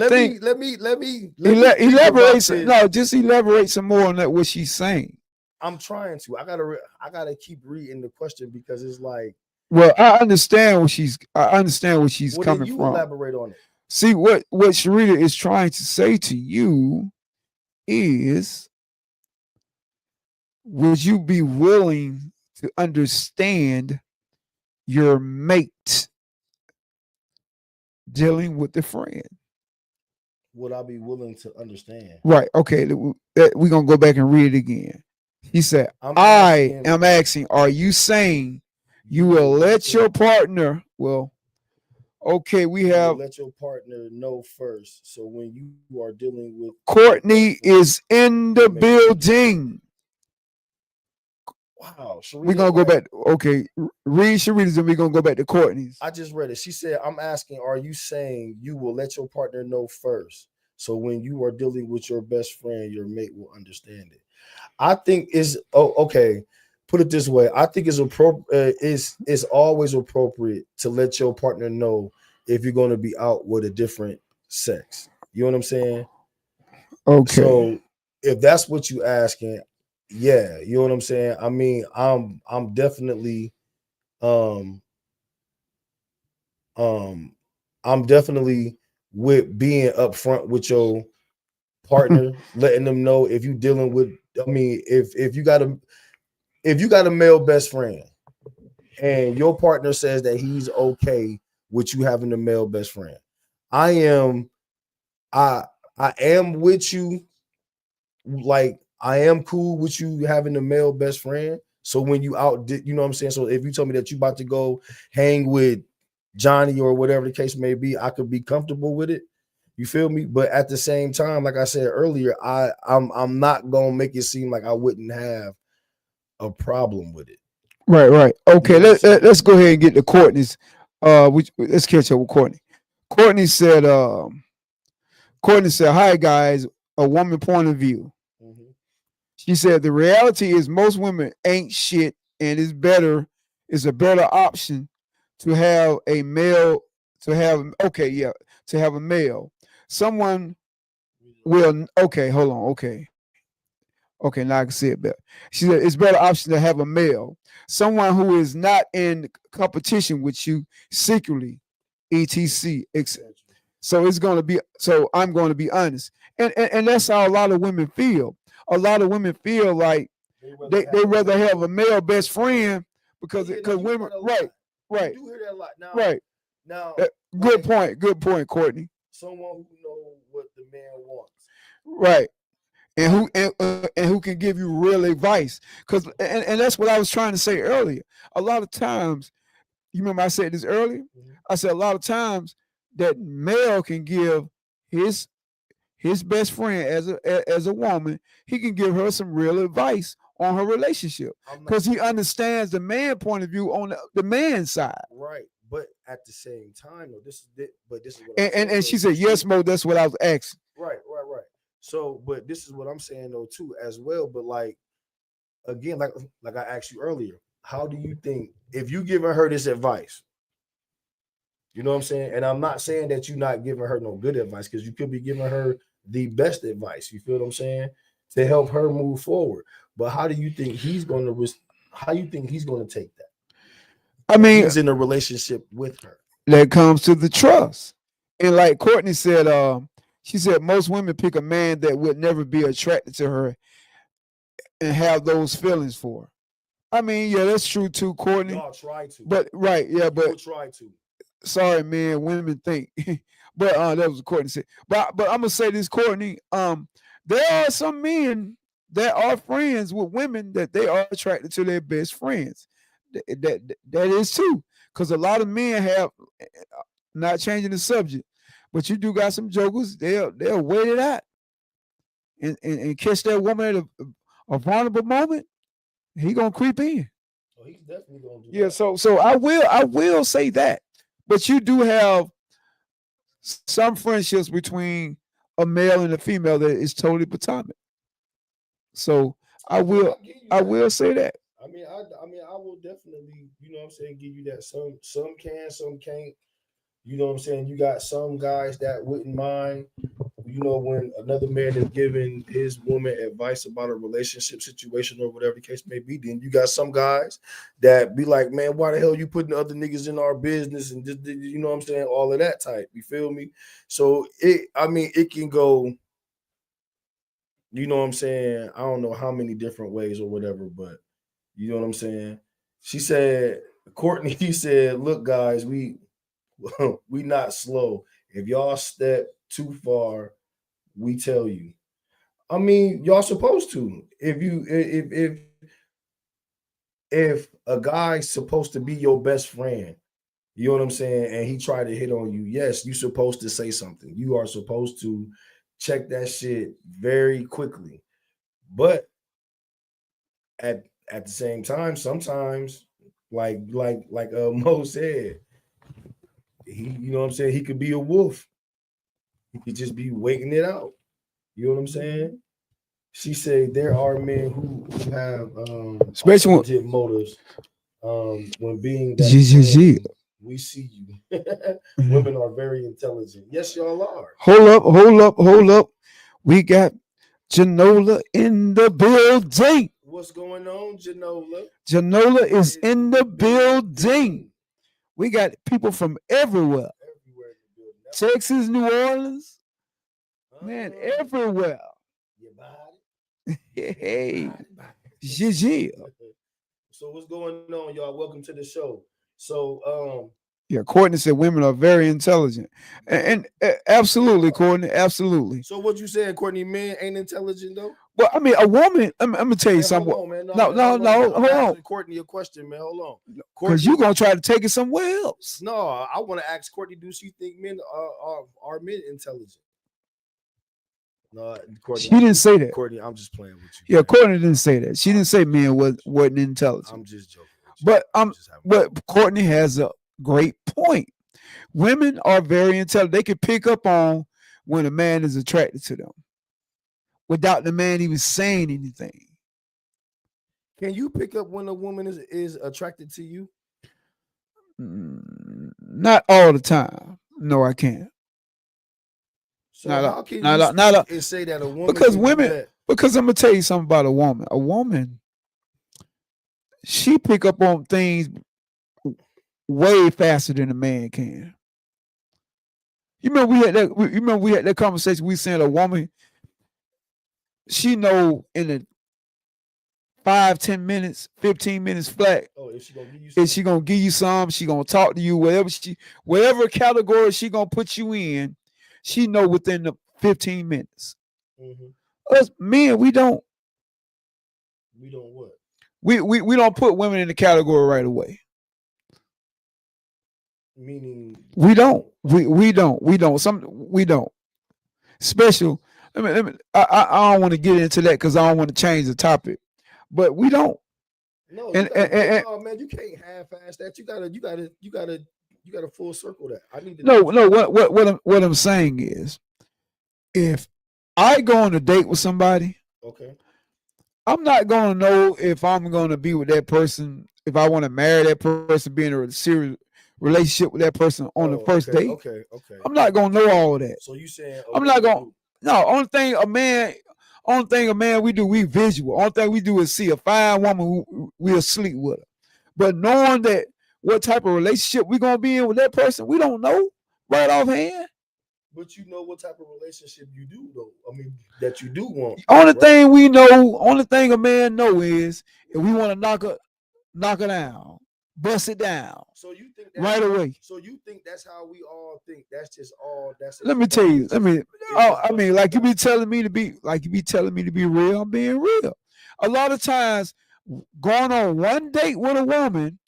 thing. Let me elaborate. No, just elaborate some more on that. What she's saying. I'm trying to. I gotta keep reading the question because it's like. Well, I understand what she's coming you from. Elaborate on it. See what Sharita is trying to say to you is, would you be willing to understand your mate dealing with the friend? Would I be willing to understand? Right. Okay. We're gonna go back and read it again. He said, I am asking, are you saying you will let your partner, well, okay, we have, let your partner know first. So when you are dealing with, Courtney is in the building. Wow. We're gonna go back. Okay, read Sharita's and we're gonna go back to Courtney's. I just read it. She said, I'm asking, are you saying you will let your partner know first? So when you are dealing with your best friend, your mate will understand it. I think okay. Put it this way. I think it's appropriate. It's always appropriate to let your partner know if you're going to be out with a different sex. You know what I'm saying? Okay. So if that's what you asking, yeah, you know what I'm saying. I mean, I'm definitely, I'm definitely with being upfront with your partner, letting them know if you dealing with. I mean, if you got a male best friend and your partner says that he's okay with you having a male best friend, I am with you. Like I am cool with you having a male best friend. So when you out, you know what I'm saying? So if you tell me that you about to go hang with Johnny or whatever the case may be, I could be comfortable with it. You feel me? But at the same time, like I said earlier, I'm not gonna make it seem like I wouldn't have a problem with it. Right. Okay, you know let's go ahead and get to Courtney's. Let's catch up with Courtney. Courtney said, hi guys, a woman point of view. Mm-hmm. She said the reality is most women ain't shit, and it's a better option to have a male, to have a male. Someone will, okay, hold on, okay, now I can see it better. She said it's better option to have a male, someone who is not in competition with you secretly, etc. So it's going to be. So I'm going to be honest, and that's how a lot of women feel. A lot of women feel like they rather have a male best friend because women, right. You do hear that a lot now. Right. Now, good point, Courtney. Someone who knows what the man wants. right. And who can give you real advice? Because and that's what I was trying to say earlier. A lot of times, you remember I said this earlier. I said a lot of times that male can give his best friend as a woman, he can give her some real advice on her relationship because he understands the man point of view on the man's side. Right, but at the same time, though, this is what and she said, "Yes, Mo." That's what I was asking. Right. So, but this is what I'm saying though too, as well. But like again, like I asked you earlier, how do you think if you giving her this advice? You know what I'm saying? And I'm not saying that you're not giving her no good advice because you could be giving her the best advice. You feel what I'm saying? To help her move forward. But how do you think he's going to? How you think he's going to take that? I mean, he's in a relationship with her. That comes to the trust, and like Courtney said, she said most women pick a man that would never be attracted to her and have those feelings for her. I mean, yeah, that's true too, Courtney. Y'all try to, but right, yeah, but try to. Sorry, man, women think, but that was what Courtney said. But I'm gonna say this, Courtney. There are some men that are friends with women that they are attracted to their best friends. That is too, because a lot of men have, not changing the subject, but you do got some jokers. They'll wait it out and catch that woman at a vulnerable moment. He gonna creep in. Oh, he's definitely gonna do that. So I will say that. But you do have some friendships between a male and a female that is totally platonic. So I will say that. I mean, I will definitely, you know what I'm saying, give you that. Some can, some can't. You know what I'm saying? You got some guys that wouldn't mind, you know, when another man is giving his woman advice about a relationship situation or whatever the case may be. Then you got some guys that be like, man, why the hell you putting other niggas in our business and just, you know what I'm saying, all of that type. You feel me? So it can go, you know what I'm saying? I don't know how many different ways or whatever, but you know what I'm saying? She said, Courtney, he said, look, guys, we not slow. If y'all step too far, we tell you. I mean, y'all supposed to. If a guy's supposed to be your best friend, you know what I'm saying, and he tried to hit on you, yes, you're supposed to say something. You are supposed to check that shit very quickly. But at the same time, sometimes, like Mo said, you know what I'm saying, he could be a wolf. He could just be waiting it out. You know what I'm saying? She said there are men who have especially motives when being that friend, we see you. Women are very intelligent. Yes, y'all are. Hold up. We got Janola in the building. What's going on, Janola? Janola is in the building. We got people from everywhere. Texas, New Orleans, man, everywhere. Hey, Gigi. So what's going on, y'all? Welcome to the show. So, yeah, Courtney said women are very intelligent, and absolutely, Courtney, absolutely. So what you saying, Courtney? Men ain't intelligent though. Well, I mean, a woman. I'm gonna tell you something. Hold on, man. No, hold on. Courtney, a question, man. Hold on. Because you're gonna try to take it somewhere else. No, I want to ask Courtney. Do she think men are men intelligent? No, Courtney. She didn't say that. Courtney, I'm just playing with you. Yeah, Courtney didn't say that. She didn't say men wasn't intelligent. I'm just joking. But Courtney has a great point. Women are very intelligent. They can pick up on when a man is attracted to them without the man even saying anything. Can you pick up when a woman is attracted to you? Not all the time. No, I can't. So how can you say that a woman? Because I'm gonna tell you something about a woman. A woman, she pick up on things way faster than a man can. You remember we had that conversation. We saying a woman, she know in the 5, 10 minutes, 15 minutes flat. Oh, if she gonna give you some, she gonna talk to you, whatever category she gonna put you in, she know within the 15 minutes. Mhm. Us men, we don't We don't what? we don't put women in the category right away. Meaning We don't. We don't. We don't. We don't. Special. I don't want to get into that because I don't want to change the topic. But we don't. no, you And, gotta and no man, you can't half-ass that. You gotta full circle that. I need to no, know. no. What I'm saying is, if I go on a date with somebody, Okay. I'm not going to know if I'm going to be with that person, if I want to marry that person, be in a serious relationship with that person on the first okay, date. okay. I'm not going to know all of that. So you saying a I'm not woman going. do- No, only thing a man we do, we visual. Only thing we do is see a fine woman, we'll sleep with her. But knowing that what type of relationship we're gonna be in with that person, we don't know right offhand. But you know what type of relationship you do though. I mean that you do want. Only right? thing we know, only thing a man know is if we want to knock her down, bust it down So you think right away. So you think that's how we all think? That's just all. That's Let me tell you. Let me. I mean, like you be telling me to be real. I'm being real. A lot of times, going on one date with a woman,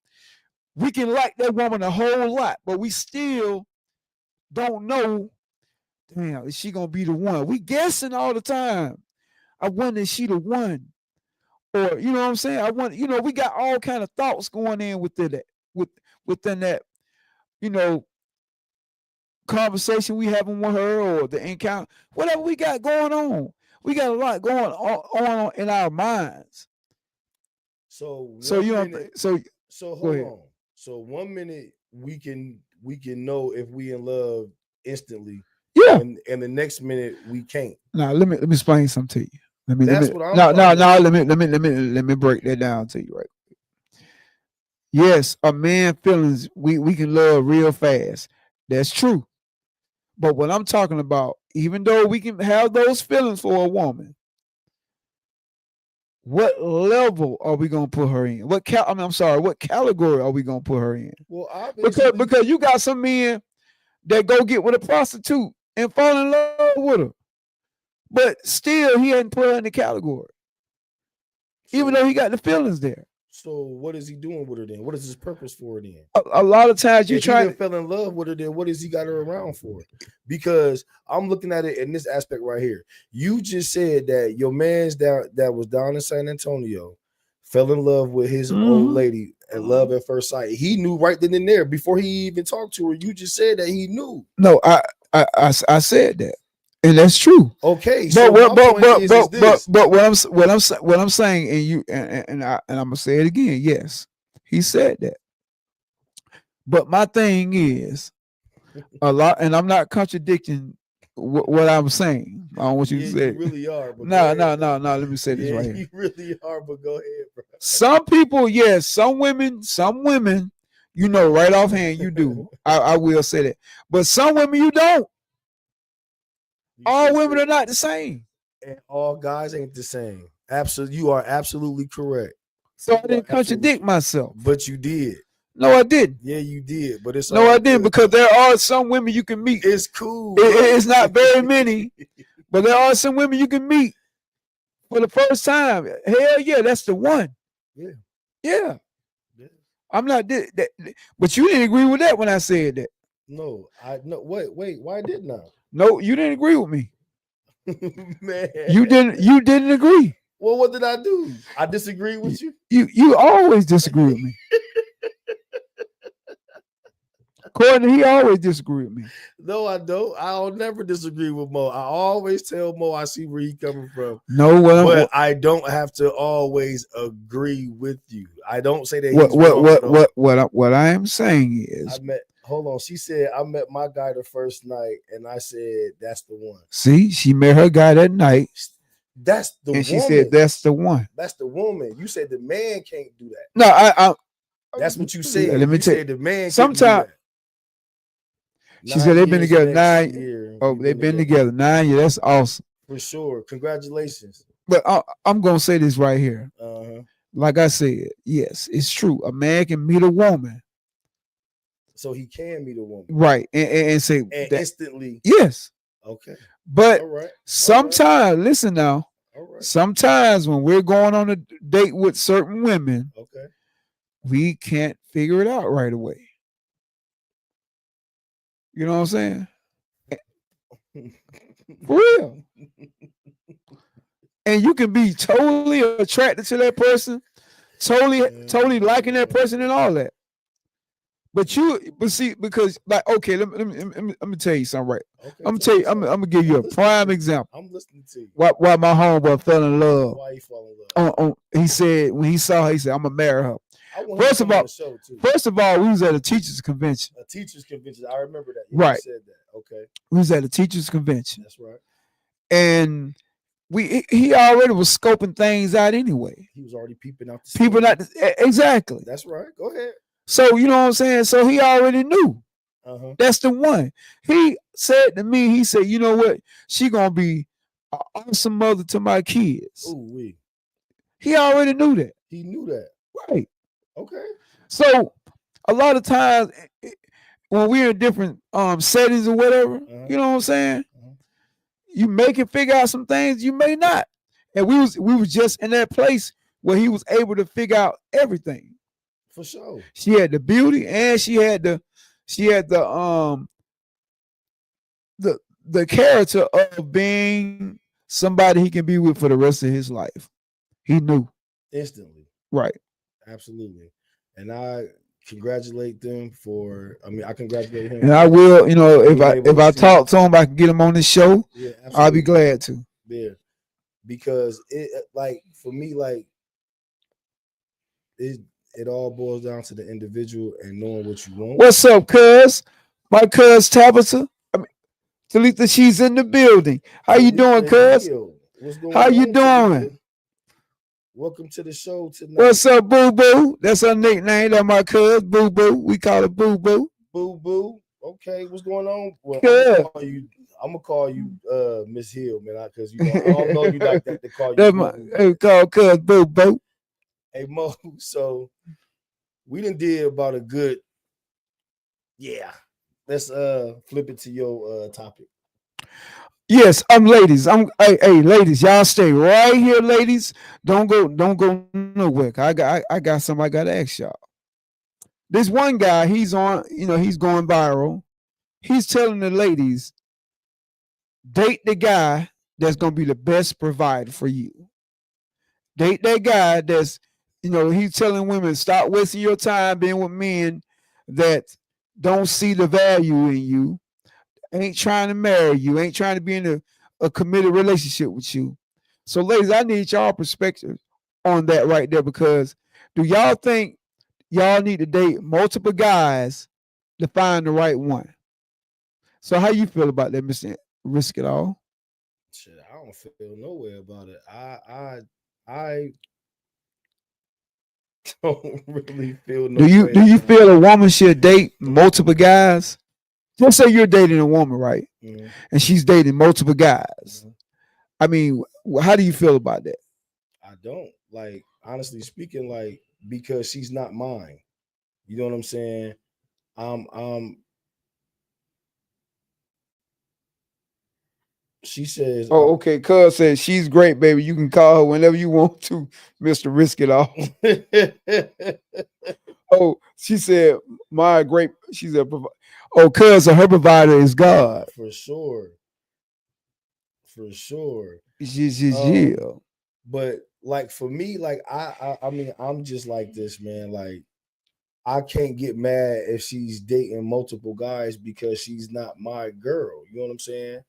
we can like that woman a whole lot, but we still don't know. Damn, is she gonna be the one? We guessing all the time. I wonder is she the one, or you know what I'm saying? I want we got all kind of thoughts going in within that, within that, you know, conversation we having with her or the encounter, whatever we got going on. We got a lot going on in our minds. So you know, so go hold ahead. on. So 1 minute we can know if we in love instantly. Yeah. And the next minute we can't. Now let me explain something to you. What I'm let me break that down to you right. Yes, a man feelings we can love real fast. That's true. But what I'm talking about, even though we can have those feelings for a woman, what level are we gonna put her in? What category are we gonna put her in? Well, obviously, because you got some men that go get with a prostitute and fall in love with her, but still he hadn't put her in the category, even though he got the feelings there. So what is he doing with her then? What is his purpose for her then? A lot of times you try to fell in love with her, then what has he got her around for? Because I'm looking at it in this aspect right here. You just said that your man's that was down in San Antonio fell in love with his old lady at love at first sight. He knew right then and there before he even talked to her. You just said that he knew. No, I said that. And that's true. Okay, so what I'm saying, and I'm gonna say it again. Yes, he said that. But my thing is a lot, and I'm not contradicting what I'm saying. I don't want you to say. You really are. No. Let me say this right here. You really are, but go ahead, bro. Some people, yes. Some women, you know, right offhand, you do. I will say that. But some women, you don't. All women are not the same. And all guys ain't the same. Absolutely, you are absolutely correct. So I didn't contradict myself. But you did. No, I didn't. Yeah, you did. But it's no, I didn't, because there are some women you can meet. It's cool. It's not very many, but there are some women you can meet for the first time. Hell yeah, that's the one. Yeah. I'm not that, but you didn't agree with that when I said that. No, wait, why didn't I? No, you didn't agree with me. Man, you didn't agree. Well, what did I do? I disagree with you. You always disagree with me. Courtney, he always disagree with me. No, I don't. I'll never disagree with Mo. I always tell Mo I see where he's coming from. No, but I don't have to always agree with you. I don't say that. What I am saying is, hold on. She said I met my guy the first night, and I said that's the one. See, she met her guy that night. That's the woman. And she said that's the one. That's the woman. You said the man can't do that. No, I that's what you said. Let me tell you, the man. Sometimes she said they've been together 9 years. Oh, they've been together 9 years. That's awesome. For sure. Congratulations. But I'm gonna say this right here. Like I said, yes, it's true. A man can meet a woman. So he can meet a woman. Right. And say and instantly. Yes. Okay. But All right. sometimes, listen now, All right. sometimes when we're going on a date with certain women, Okay. we can't figure it out right away. You know what I'm saying? For real. And you can be totally attracted to that person, totally liking that person and all that. But see, because like, okay, let me tell you something, right? Okay. I'm gonna tell you, I'm gonna give you a prime example. I'm listening to you. Why my homeboy fell in love. Why you fall in love? He said when he saw her, he said, "I'm gonna marry her." I want him to come on the show too. First of all, we was at a teachers convention. A teachers convention. I remember that. Right. You said that. Okay. We was at a teachers convention, That's right. and he already was scoping things out anyway. He was already peeping out the People not exactly. That's right. Go ahead. So you know what I'm saying. So he already knew. That's the one. He said to me, he said, "You know what? She gonna be an awesome mother to my kids." Ooh, wee. He already knew that. He knew that. Right. Okay. So a lot of times when we're in different settings or whatever, you know what I'm saying? You may can figure out some things, you may not. And we was just in that place where he was able to figure out everything. For sure. She had the beauty and she had the character of being somebody he can be with for the rest of his life. He knew instantly. Right. Absolutely. And I congratulate them for. I mean, I congratulate him. And I will, you know, if I talk to him, I can get him on this show. Yeah, I'll be glad to. Yeah, because it like for me, like it all boils down to the individual and knowing what you want. What's up, cuz? My cuz Tabitha. I mean, Talitha, she's in the building. How you doing, cuz? How you doing? Welcome to the show tonight. What's up, Boo Boo? That's her nickname. That's my cuz, Boo Boo. We call her Boo Boo. Boo Boo. Okay, what's going on? Well, I'm gonna call you Miss Hill, man, because you know I don't know you like that to call you. That's my call cuz Boo Boo. Hey Mo, so we done did about a good. Yeah, let's flip it to your topic. Yes, ladies. Hey, ladies, y'all stay right here, ladies. Don't go nowhere. I got something I gotta ask y'all. This one guy, he's on, he's going viral. He's telling the ladies, date the guy that's gonna be the best provider for you. Date that guy that's, he's telling women, stop wasting your time being with men that don't see the value in you. Ain't trying to marry you, ain't trying to be in a committed relationship with you. So, ladies, I need y'all perspective on that right there, because do y'all think y'all need to date multiple guys to find the right one? So how you feel about that, Mr. Risk It All? Shit, I don't feel no way about it. I don't really feel no way. Do you feel a woman should date multiple guys? Let's say you're dating a woman, right? Mm-hmm. And she's dating multiple guys. Mm-hmm. I mean, how do you feel about that? I don't. Like, honestly speaking, like, because she's not mine. You know what I'm saying? She says, "Oh, okay." Cuz says she's great, baby. You can call her whenever you want to, Mr. Risk It All. Oh, she said, "My great." She said, "Oh, cuz her provider is God." For sure. For sure. Yeah. But like for me, like I mean, I'm just like this, man. Like I can't get mad if she's dating multiple guys because she's not my girl. You know what I'm saying?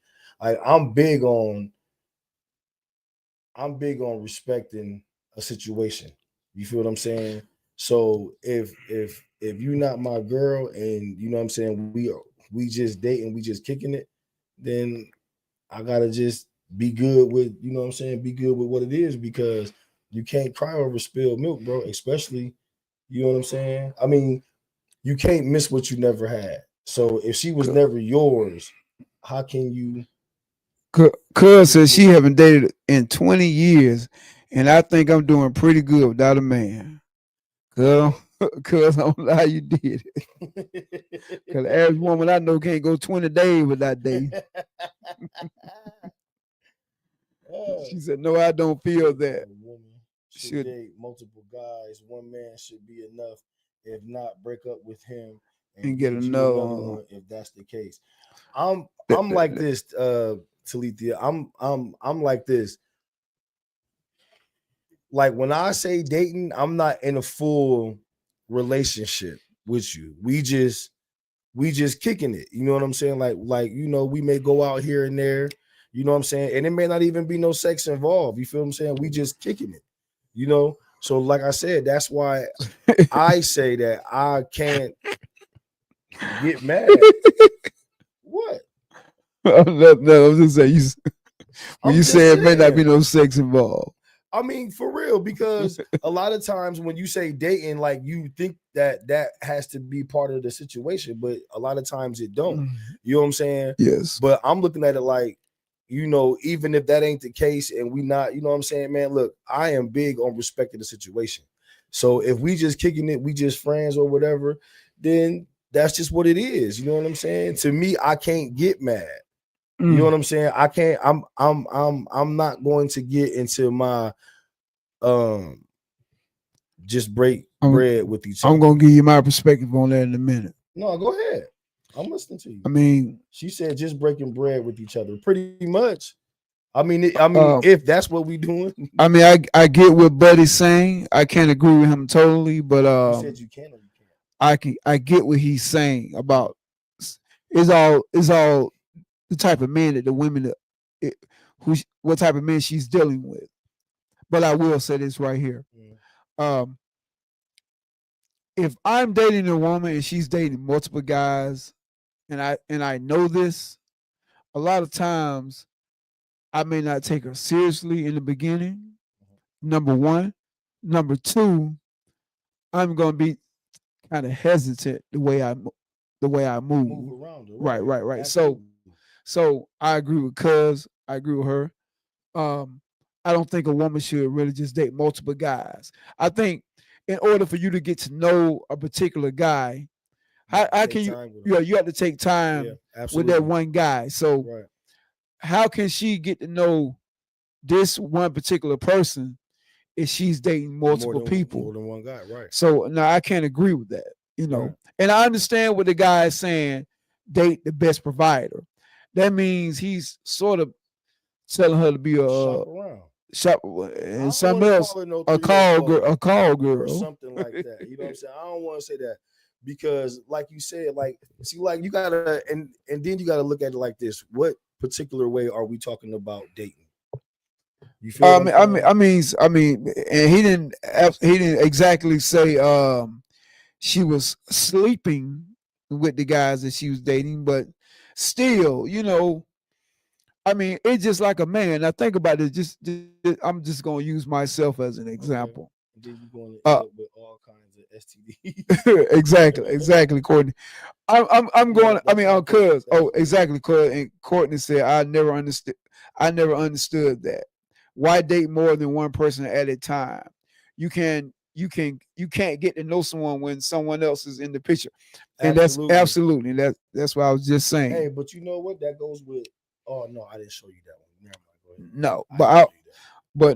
Like I'm big on respecting a situation. You feel what I'm saying? So if you're not my girl and you know what I'm saying, we just dating, we just kicking it, then I gotta just be good with, you know what I'm saying, be good with what it is, because you can't cry over spilled milk, bro. Especially, you know what I'm saying? I mean, you can't miss what you never had. So if she was never yours, how can you? Cuz says she haven't dated in 20 years, and I think I'm doing pretty good without a man. Girl. Cuz I don't know how you did it. Cause the average woman I know can't go 20 days without dating. She said, "No, I don't feel that." A woman should Should date multiple guys. One man should be enough. If not, break up with him and and get get you another another. one. If that's the case, I'm Let- I'm let- like let- this, Talithia. I'm like this. Like when I say dating, I'm not in a full relationship with you. We just kicking it. You know what I'm saying? Like we may go out here and there. You know what I'm saying? And it may not even be no sex involved. You feel what I'm saying? We just kicking it. You know. So like I said, that's why I say that I can't get mad. What? no, I was just saying when I'm you just say it may not be saying. no sex involved. I mean, for real, because a lot of times when you say dating, like you think that has to be part of the situation, but a lot of times it don't. You know what I'm saying? Yes. But I'm looking at it like, even if that ain't the case and we not, you know what I'm saying, man, look, I am big on respecting the situation. So if we just kicking it, we just friends or whatever, then that's just what it is. You know what I'm saying? To me, I can't get mad. You know what I'm saying? I can't. I'm not going to get into my just break bread with each other. I'm gonna give you my perspective on that in a minute. No, go ahead. I'm listening to you. I mean, she said just breaking bread with each other. Pretty much. I mean, if that's what we doing. I mean, I get what Buddy's saying. I can't agree with him totally, but you said you can or you can't. I get what he's saying about it's all the type of man that the women what type of man she's dealing with. But I will say this right here. If I'm dating a woman and she's dating multiple guys, and I know this, a lot of times I may not take her seriously in the beginning. Number one. Number two, I'm gonna be kind of hesitant the way I move. Move around her. Right. Absolutely. So I agree with Cuz. I agree with her. I don't think a woman should really just date multiple guys. I think in order for you to get to know a particular guy, how can you have to take time with that one guy. So how can she get to know this one particular person if she's dating multiple people? More than one guy, right. So no, I can't agree with that, Right. And I understand what the guy is saying, date the best provider. That means he's sort of telling her to be shop and something else, a call girl, or something like that. You know what I'm saying? I don't want to say that because, like you said, like you gotta and then you gotta look at it like this: what particular way are we talking about dating? You feel? I mean, and he didn't exactly say she was sleeping with the guys that she was dating, but still, I mean, it's just like a man. Now think about it. I'm just gonna use myself as an example. Okay. Then you're going to end up with all kinds of STDs. exactly, Courtney. I'm going. I mean, cuz exactly. Cuz and Courtney said I never understood that. Why date more than one person at a time? You can't get to know someone when someone else is in the picture, and that's absolutely that's what I was just saying. Hey, but you know what? That goes with. Oh no, I didn't show you that one. Never mind.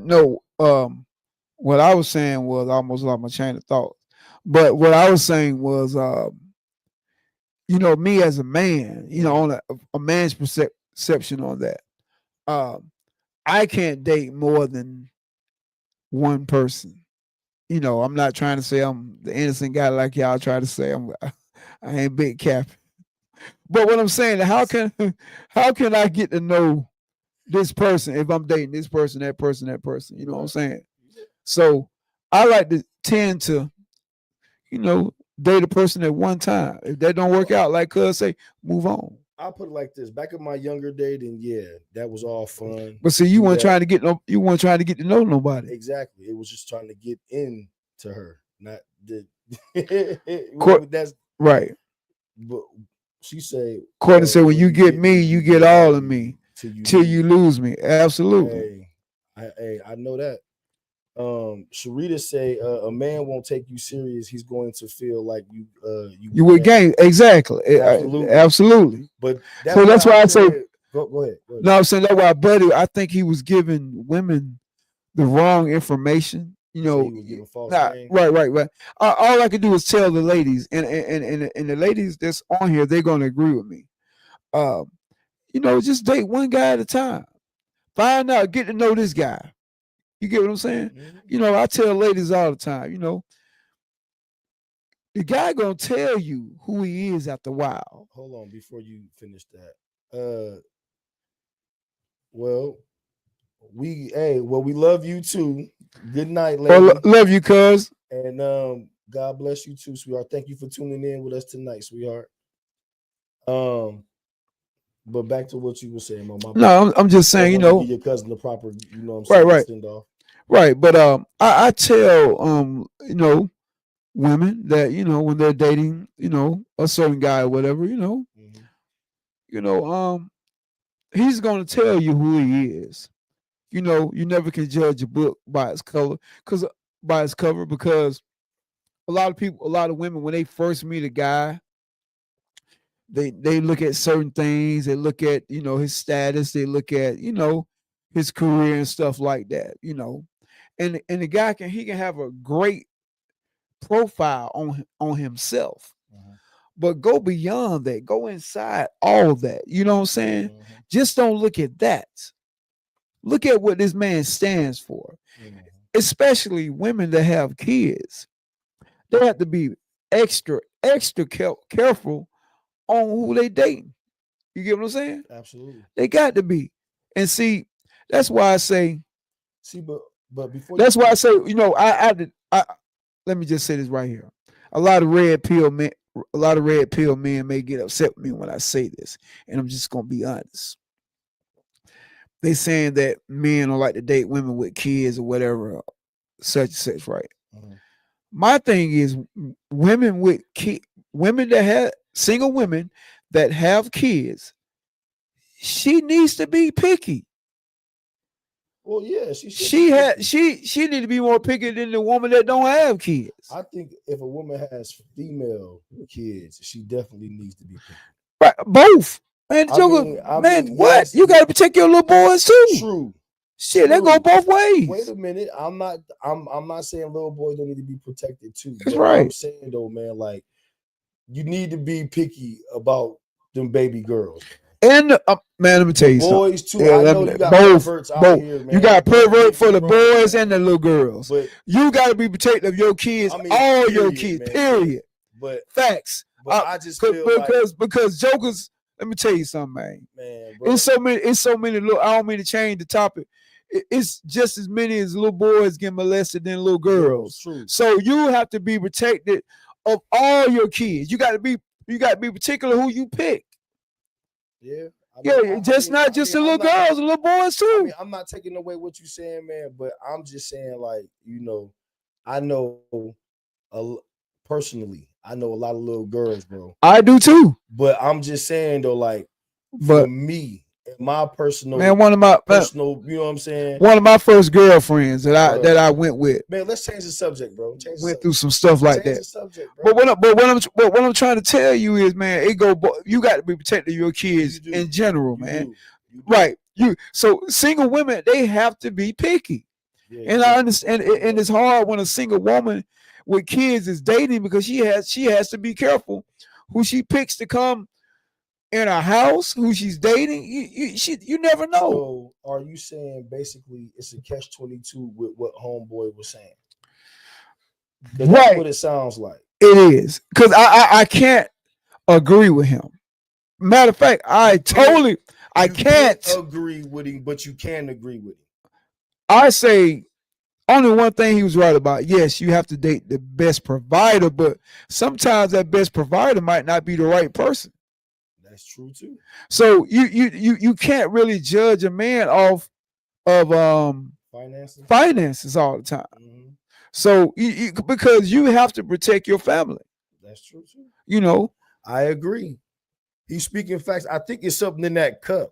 No, what I was saying was almost like my chain of thought. But what I was saying was, me as a man, on a man's perception on that, I can't date more than one person. I'm not trying to say I'm the innocent guy like y'all try to say. I ain't big cap. But what I'm saying, how can I get to know this person if I'm dating this person, that person, that person? You know what I'm saying? So I like to tend to, date a person at one time. If that don't work out, like cuz say, move on. I'll put it like this: back in my younger day, then that was all fun. But see, you weren't trying to get to know nobody. Exactly. It was just trying to get into her, not the. That's right. But she said, Courtney said, when you get me, you get all of me till you lose me. Absolutely. Hey, I know that. Sharita say a man won't take you serious. He's going to feel like You would gain exactly, Absolutely. absolutely. But So that's why I say, go ahead. no, I'm saying that's why, buddy. I think he was giving women the wrong information. You So know, he was giving false game? right. All I can do is tell the ladies, and the ladies that's on here, they're gonna agree with me. You know, just date one guy at a time. Find out, get to know this guy. You get what I'm saying? Mhm. You know, I tell ladies all the time, you know, the guy gonna tell you who he is after a while. Hold on before you finish that. Well, we love you too. Good night, lady. Well, love you, cuz. And God bless you too, sweetheart. Thank you for tuning in with us tonight, sweetheart. But back to what you were saying, Mom. No, I'm just saying, you know, give your cousin the proper, you know what I'm saying, right. send off. Right, but I tell you know, women that, you know, when they're dating, you know, a certain guy or whatever, you know, he's gonna tell you who he is. You know, you never can judge a book by its cover, because a lot of women, when they first meet a guy, they look at certain things, they look at, you know, his status, they look at, you know, his career and stuff like that, you know. And the guy can have a great profile on himself, but go beyond that, go inside all that, you know what I'm saying? Just don't look at that. Look at what this man stands for. Especially women that have kids, they have to be extra careful on who they dating. You get what I'm saying? Absolutely. They got to be. And see, that's why I say, but before that's why I say, you know, I let me just say this right here. A lot of red pill men may get upset with me when I say this, and I'm just gonna be honest. They saying that men don't like to date women with kids or whatever, such and such, right? My thing is, women that have single women that have kids, she needs to be picky. Well, yeah, she need to be more picky than the woman that don't have kids. I think if a woman has female kids, she definitely needs to be picky. Right, both. Man, what? Yes, you gotta protect your little boys too. True. Shit, they go both ways. Wait a minute. I'm not saying little boys don't need to be protected too. That's right. I'm saying though, man, like you need to be picky about them baby girls. And man, let me tell you boys something. Too. I know you got perverts out here, man. You got pervert for the boys and the little girls. But you got to be protective of your kids, all your kids. Man. Period. But facts. But I just feel because jokers. Let me tell you something, man. It's so many. Little. I don't mean to change the topic. It's just as many as little boys get molested than little girls. True. So you have to be protected of all your kids. You got to be particular who you pick. Yeah. Not just the little girls, the little boys too. I'm not taking away what you're saying, man, but I'm just saying, like, you know, I know personally, I know a lot of little girls, bro. I do too. But I'm just saying though, like, for me, my personal, man, you know what I'm saying? One of my first girlfriends that I went with. Man, let's change the subject, bro. Went through some stuff like that. The subject, bro. But what I'm trying to tell you is, man, you got to be protecting your kids in general, man. Right. So single women, they have to be picky. Yeah, and I understand, and it's hard when a single woman with kids is dating because she has to be careful who she picks to come in her house, who she's dating. You never know. So are you saying basically it's a catch-22 with what homeboy was saying? Right. That's what it sounds like. It is. Because I can't agree with him. Matter of fact, I can't agree with him, but you can agree with him. I say only one thing he was right about. Yes, you have to date the best provider, but sometimes that best provider might not be the right person. That's true too. So you can't really judge a man off of finances all the time. Mm-hmm. So because you have to protect your family. That's true too. You know, I agree. He's speaking facts. I think it's something in that cup.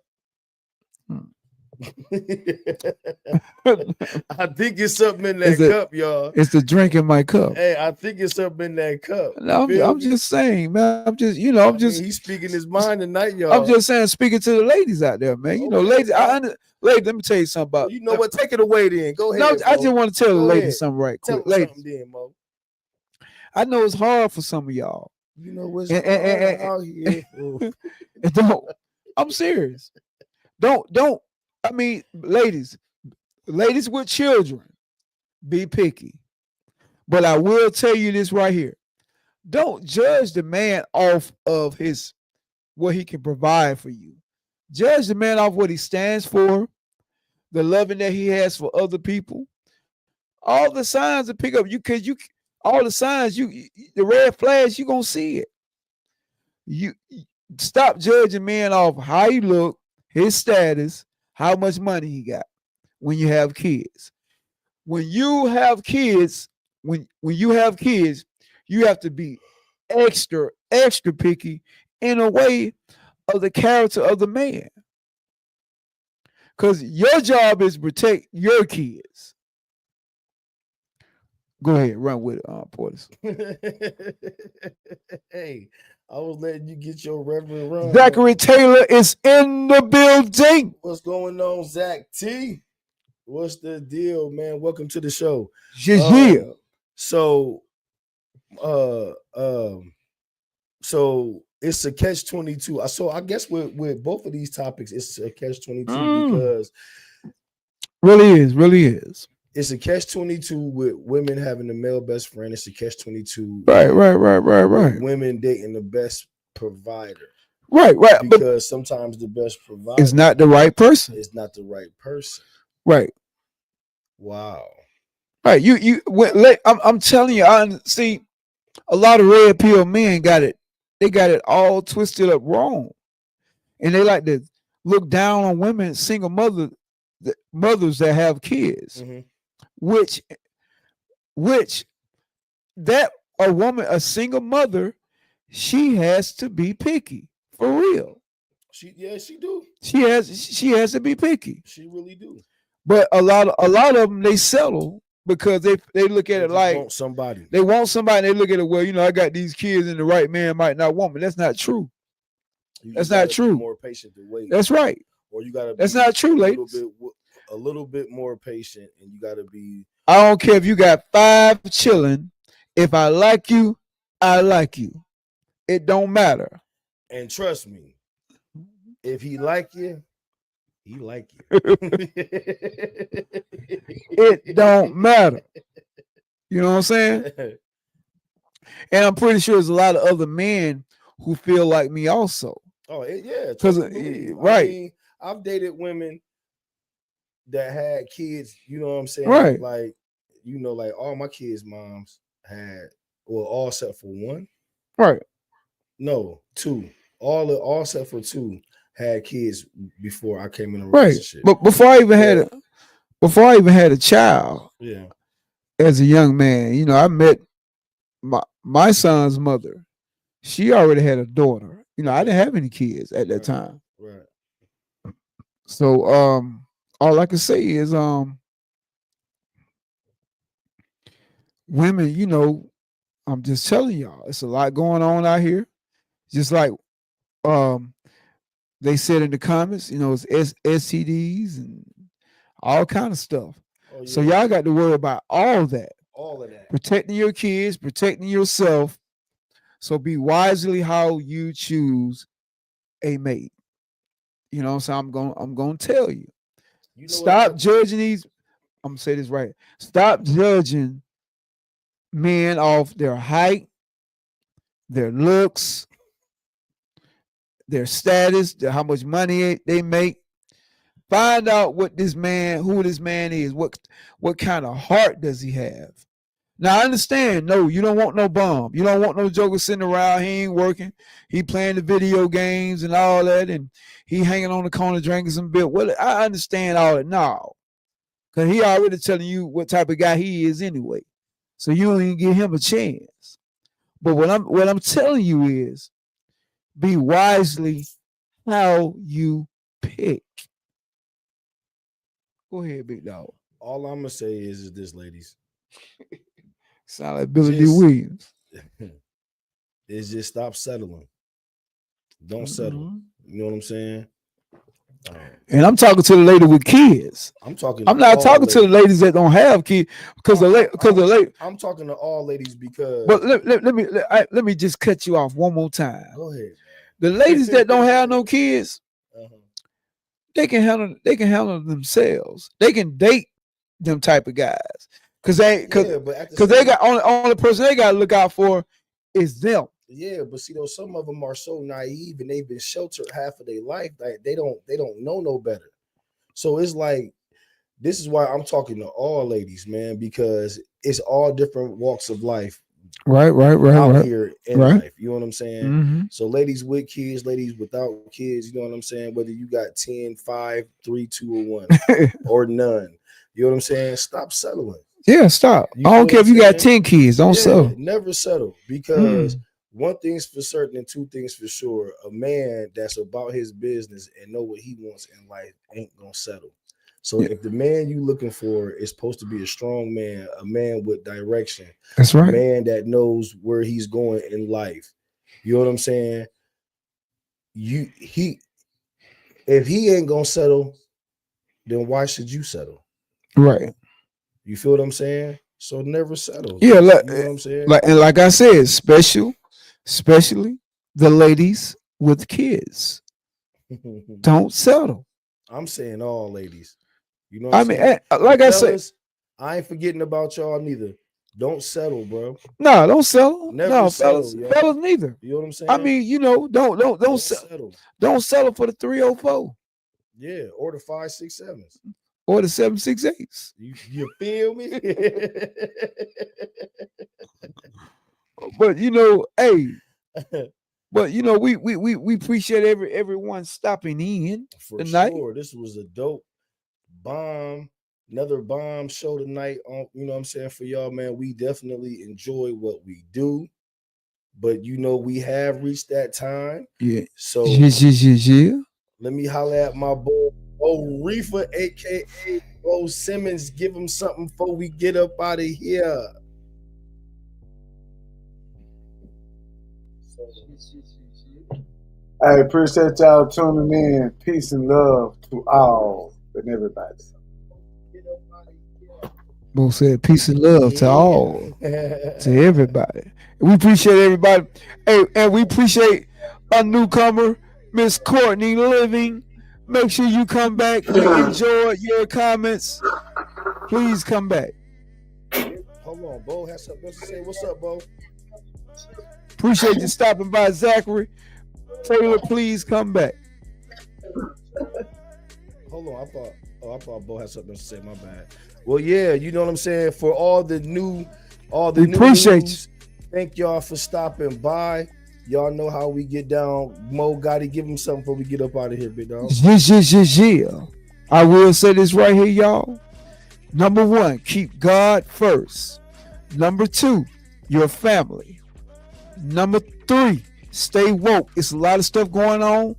I think it's something in It's that a- cup, y'all. It's the drink in my cup. Hey, I think it's something in that cup. No, I'm Feel me? just saying, man. I'm just, I'm I mean, just, he's speaking his mind tonight, y'all. I'm just saying, speaking to the ladies out there, man. You know, Okay, ladies, bro. ladies, let me tell you something Well, about. you know what? Take it away then. Go No, ahead. I Mo. just want to tell the Go ladies ahead. something right Tell quick. them Ladies, something then, Mo. I know it's hard for some of y'all. You know what's And- hard and- and- out here. fool. And don't, I'm serious. Don't. I mean, ladies with children, be picky. But I will tell you this right here. Don't judge the man off of what he can provide for you. Judge the man off what he stands for, the loving that he has for other people. All the signs to pick up all the signs the red flags, you gonna see it. You stop judging men off how he look, his status, how much money he got when you have kids. When you have kids, when you have kids, you have to be extra picky in a way of the character of the man. Because your job is to protect your kids. Go ahead, run with it, Portis. Hey, I was letting you get your reverend run. Zachary Taylor is in the building. What's going on, Zach T? What's the deal, man? Welcome to the show. Yeah. So it's a catch-22. So I guess with both of these topics, it's a catch-22 because really is. It's a catch-22 with women having a male best friend. It's a catch-22. Right. Women dating the best provider. Right. Because sometimes the best provider is not the right person. It's not the right person. Right. Wow. Right. I'm telling you, I see a lot of red pill men got it. They got it all twisted up wrong. And they like to look down on women, single mothers that have kids. Mm-hmm. Which that a single mother, she has to be picky for real. She do. She has to be picky. She really do. But a lot of them, they settle because they look at it like want somebody. They want somebody. And they look at it, well, I got these kids, and the right man might not want me. That's not true. That's not true. More patient to wait. That's right. Or you gotta. That's not true, ladies. A little bit more patient, and you gotta be. I don't care if you got 5 children. If I like you, I like you. It don't matter. And trust me, if he like you, he like you. It don't matter. You know what I'm saying? And I'm pretty sure there's a lot of other men who feel like me also. Oh, yeah. Because right. I mean, I've dated women that had kids, you know what I'm saying? Right. Like, like all my kids' moms had, well, all except for one. Right. No, 2. All except for 2 had kids before I came in a relationship. Right. But before I even had a child, yeah, as a young man, I met my son's mother. She already had a daughter. I didn't have any kids at that time. Right. So all I can say is women, I'm just telling y'all, it's a lot going on out here. Just like they said in the comments, it's STDs and all kind of stuff. Oh, yeah. So y'all got to worry about all that. All of that. Protecting your kids, protecting yourself. So be wisely how you choose a mate. So I'm going to tell you. Stop judging these. I'm going to say this right. Stop judging men off their height, their looks, their status, how much money they make. Find out who this man is. What kind of heart does he have? Now, I understand. No, you don't want no bum. You don't want no joker sitting around. He ain't working. He playing the video games and all that, and he hanging on the corner drinking some beer. Well, I understand all that now, because he already telling you what type of guy he is anyway. So you don't even give him a chance. But what I'm telling you is, be wisely how you pick. Go ahead, big dog. All I'm gonna say is this, ladies. Sound like Billy D. Just Williams. is just stop settling. Don't settle. Mhm. You know what I'm saying? And I'm talking to the lady with kids. I'm talking. I'm to not all talking to the ladies. ladies that don't have kids because the lady. I'm talking to all ladies because. But let me just cut you off one more time. Go ahead. The ladies that don't have no kids, Uh-huh. they can handle themselves. They can date them type of guys because they Yeah, but at the because they same- got only person they got to look out for is them. Yeah, but see, though, some of them are so naive and they've been sheltered half of their life that they don't know no better. So it's like this is why I'm talking to all ladies, man, because it's all different walks of life Right. out here in Right. life. You know what I'm saying? Mm-hmm. So ladies with kids, ladies without kids, you know what I'm saying? Whether you got 10, 5, 3, 2, or 1 or none. You know what I'm saying? Stop settling. Yeah, stop. You I feel don't care what if you I'm got saying? 10 kids. Don't Yeah, settle. never settle because one thing's for certain and two things for sure. A man that's about his business and know what he wants in life ain't gonna settle. So Yeah. if the man you looking for is supposed to be a strong man, a man with direction, That's a right. man that knows where he's going in life, you know what I'm saying? If he ain't gonna settle, then why should you settle? Right. You feel what I'm saying? So never settle. Yeah, You know what I'm saying? like I said, especially the ladies with kids. Don't settle. I'm saying all ladies. You know what I I'm mean, saying? like I said, Fellas, I ain't forgetting about y'all neither. Don't settle, bro. no, don't settle. Never No, settle, yo. fellas neither. You know what I'm saying? I mean, don't settle. don't settle for the 304 Yeah, or the 5.67s. or the 768s. You feel me? But hey, but we appreciate everyone stopping in For tonight. sure. This was a dope bomb. Another bomb show tonight on, you know what I'm saying, for y'all, man. We definitely enjoy what we do, but we have reached that time. Yeah. So Yeah. let me holler at my boy Bo Reefer, aka Bo Simmons. Give him something before we get up out of here. I appreciate y'all tuning in. Peace and love to all and everybody. Bo said peace and love to all, to everybody. We appreciate everybody. Hey, and we appreciate a newcomer, Miss Courtney Living. Make sure you come back. We enjoyed your comments. Please come back. Hold on, Bo has something else to say. What's up, Bo? Appreciate you stopping by, Zachary. Taylor, please come back. Hold on, I thought Bo had something else to say. My bad. Well, yeah, you know what I'm saying. For all the new We appreciate news, thank y'all for stopping by. Y'all know how we get down. Mo gotta give him something before we get up out of here, big dog. Yeah. I will say this right here, y'all. Number 1, keep God first. Number 2, your family. Number 3, stay woke. It's a lot of stuff going on.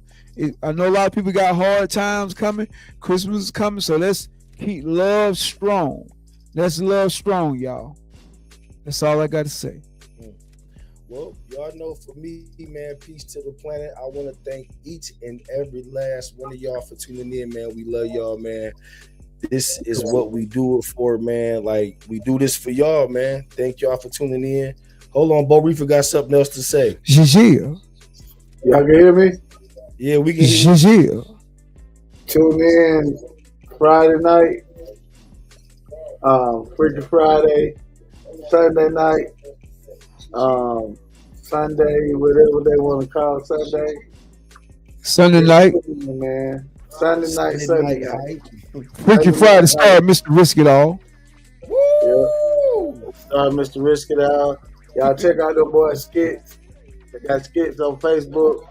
I know a lot of people got hard times coming. Christmas is coming, so let's keep love strong. Let's love strong, y'all. That's all I got to say. Well, y'all know for me, man, peace to the planet. I want to thank each and every last one of y'all for tuning in, man. We love y'all, man. This is what we do it for, man. Like, we do this for y'all, man. Thank y'all for tuning in. Hold on, Bo Reefer got something else to say. Yeah. Y'all can hear me? Yeah, we can hear you. Yeah. Tune in Friday night, Freaky Friday, Sunday night, Sunday, whatever they want to call Sunday. Sunday night. Man. Sunday night. Freaky Friday star, Mr. Risk It All. Yeah. Star Mr. Risk It All. Y'all check out them boys' skits. They got skits on Facebook.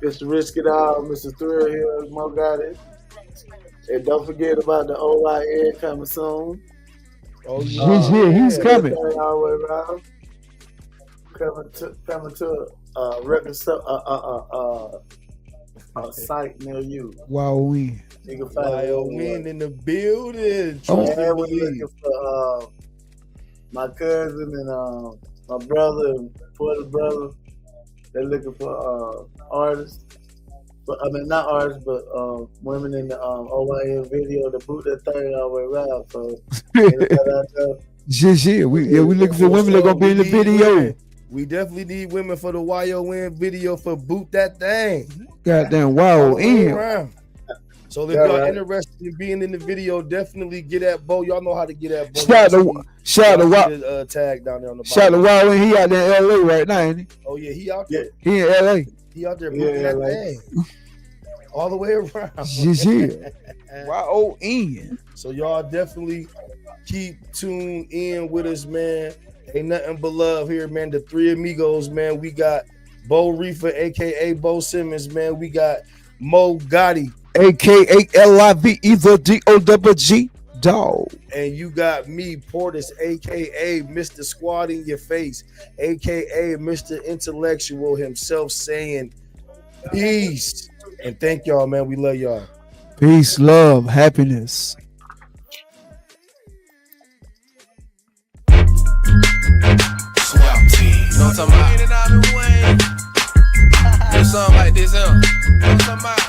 Mr. Risk It All, Mr. Thrill Hill, Mo got it. And don't forget about the OYN coming soon. Oh, Yeah, he's coming. All the way around. Coming to a record a site near you. Wow, we. You can find Wyo it. Win in the building. Oh. Trust And and we're believe. looking for my cousin and my brother and Porter brother. They're looking for artists. But I mean, not artists, but women in the OYN video to boot that thing all the way around. So, Yeah, we looking for women that gonna be in the We need video. women. We definitely need women for the YON video for Boot That Thing. Goddamn, All wow, the way and around. So if Yeah, y'all right. interested in being in the video, definitely get at Bo. Y'all know how to get at Bo. shout to Y'all see the tag down there on the shout to bottom. Wow, and he out there in LA right now, ain't he? Oh yeah, he out there. He in LA. He out there Yeah, booting that like- thing. All the way around. Yeah. YON. So y'all definitely keep tuned in with us, man. Ain't nothing but love here, man. The three amigos, man. We got Bo Reefer, aka Bo Simmons, man. We got Mo Gotti, AKA LIVE the DOWG dog. and you got me, Portis, aka Mr. Squad in Your Face, aka Mr. Intellectual himself, saying peace. And thank y'all, man. We love y'all. Peace, love, happiness. Swap team. You know what I'm talking about? Do something like this, huh? You know what I'm talking about?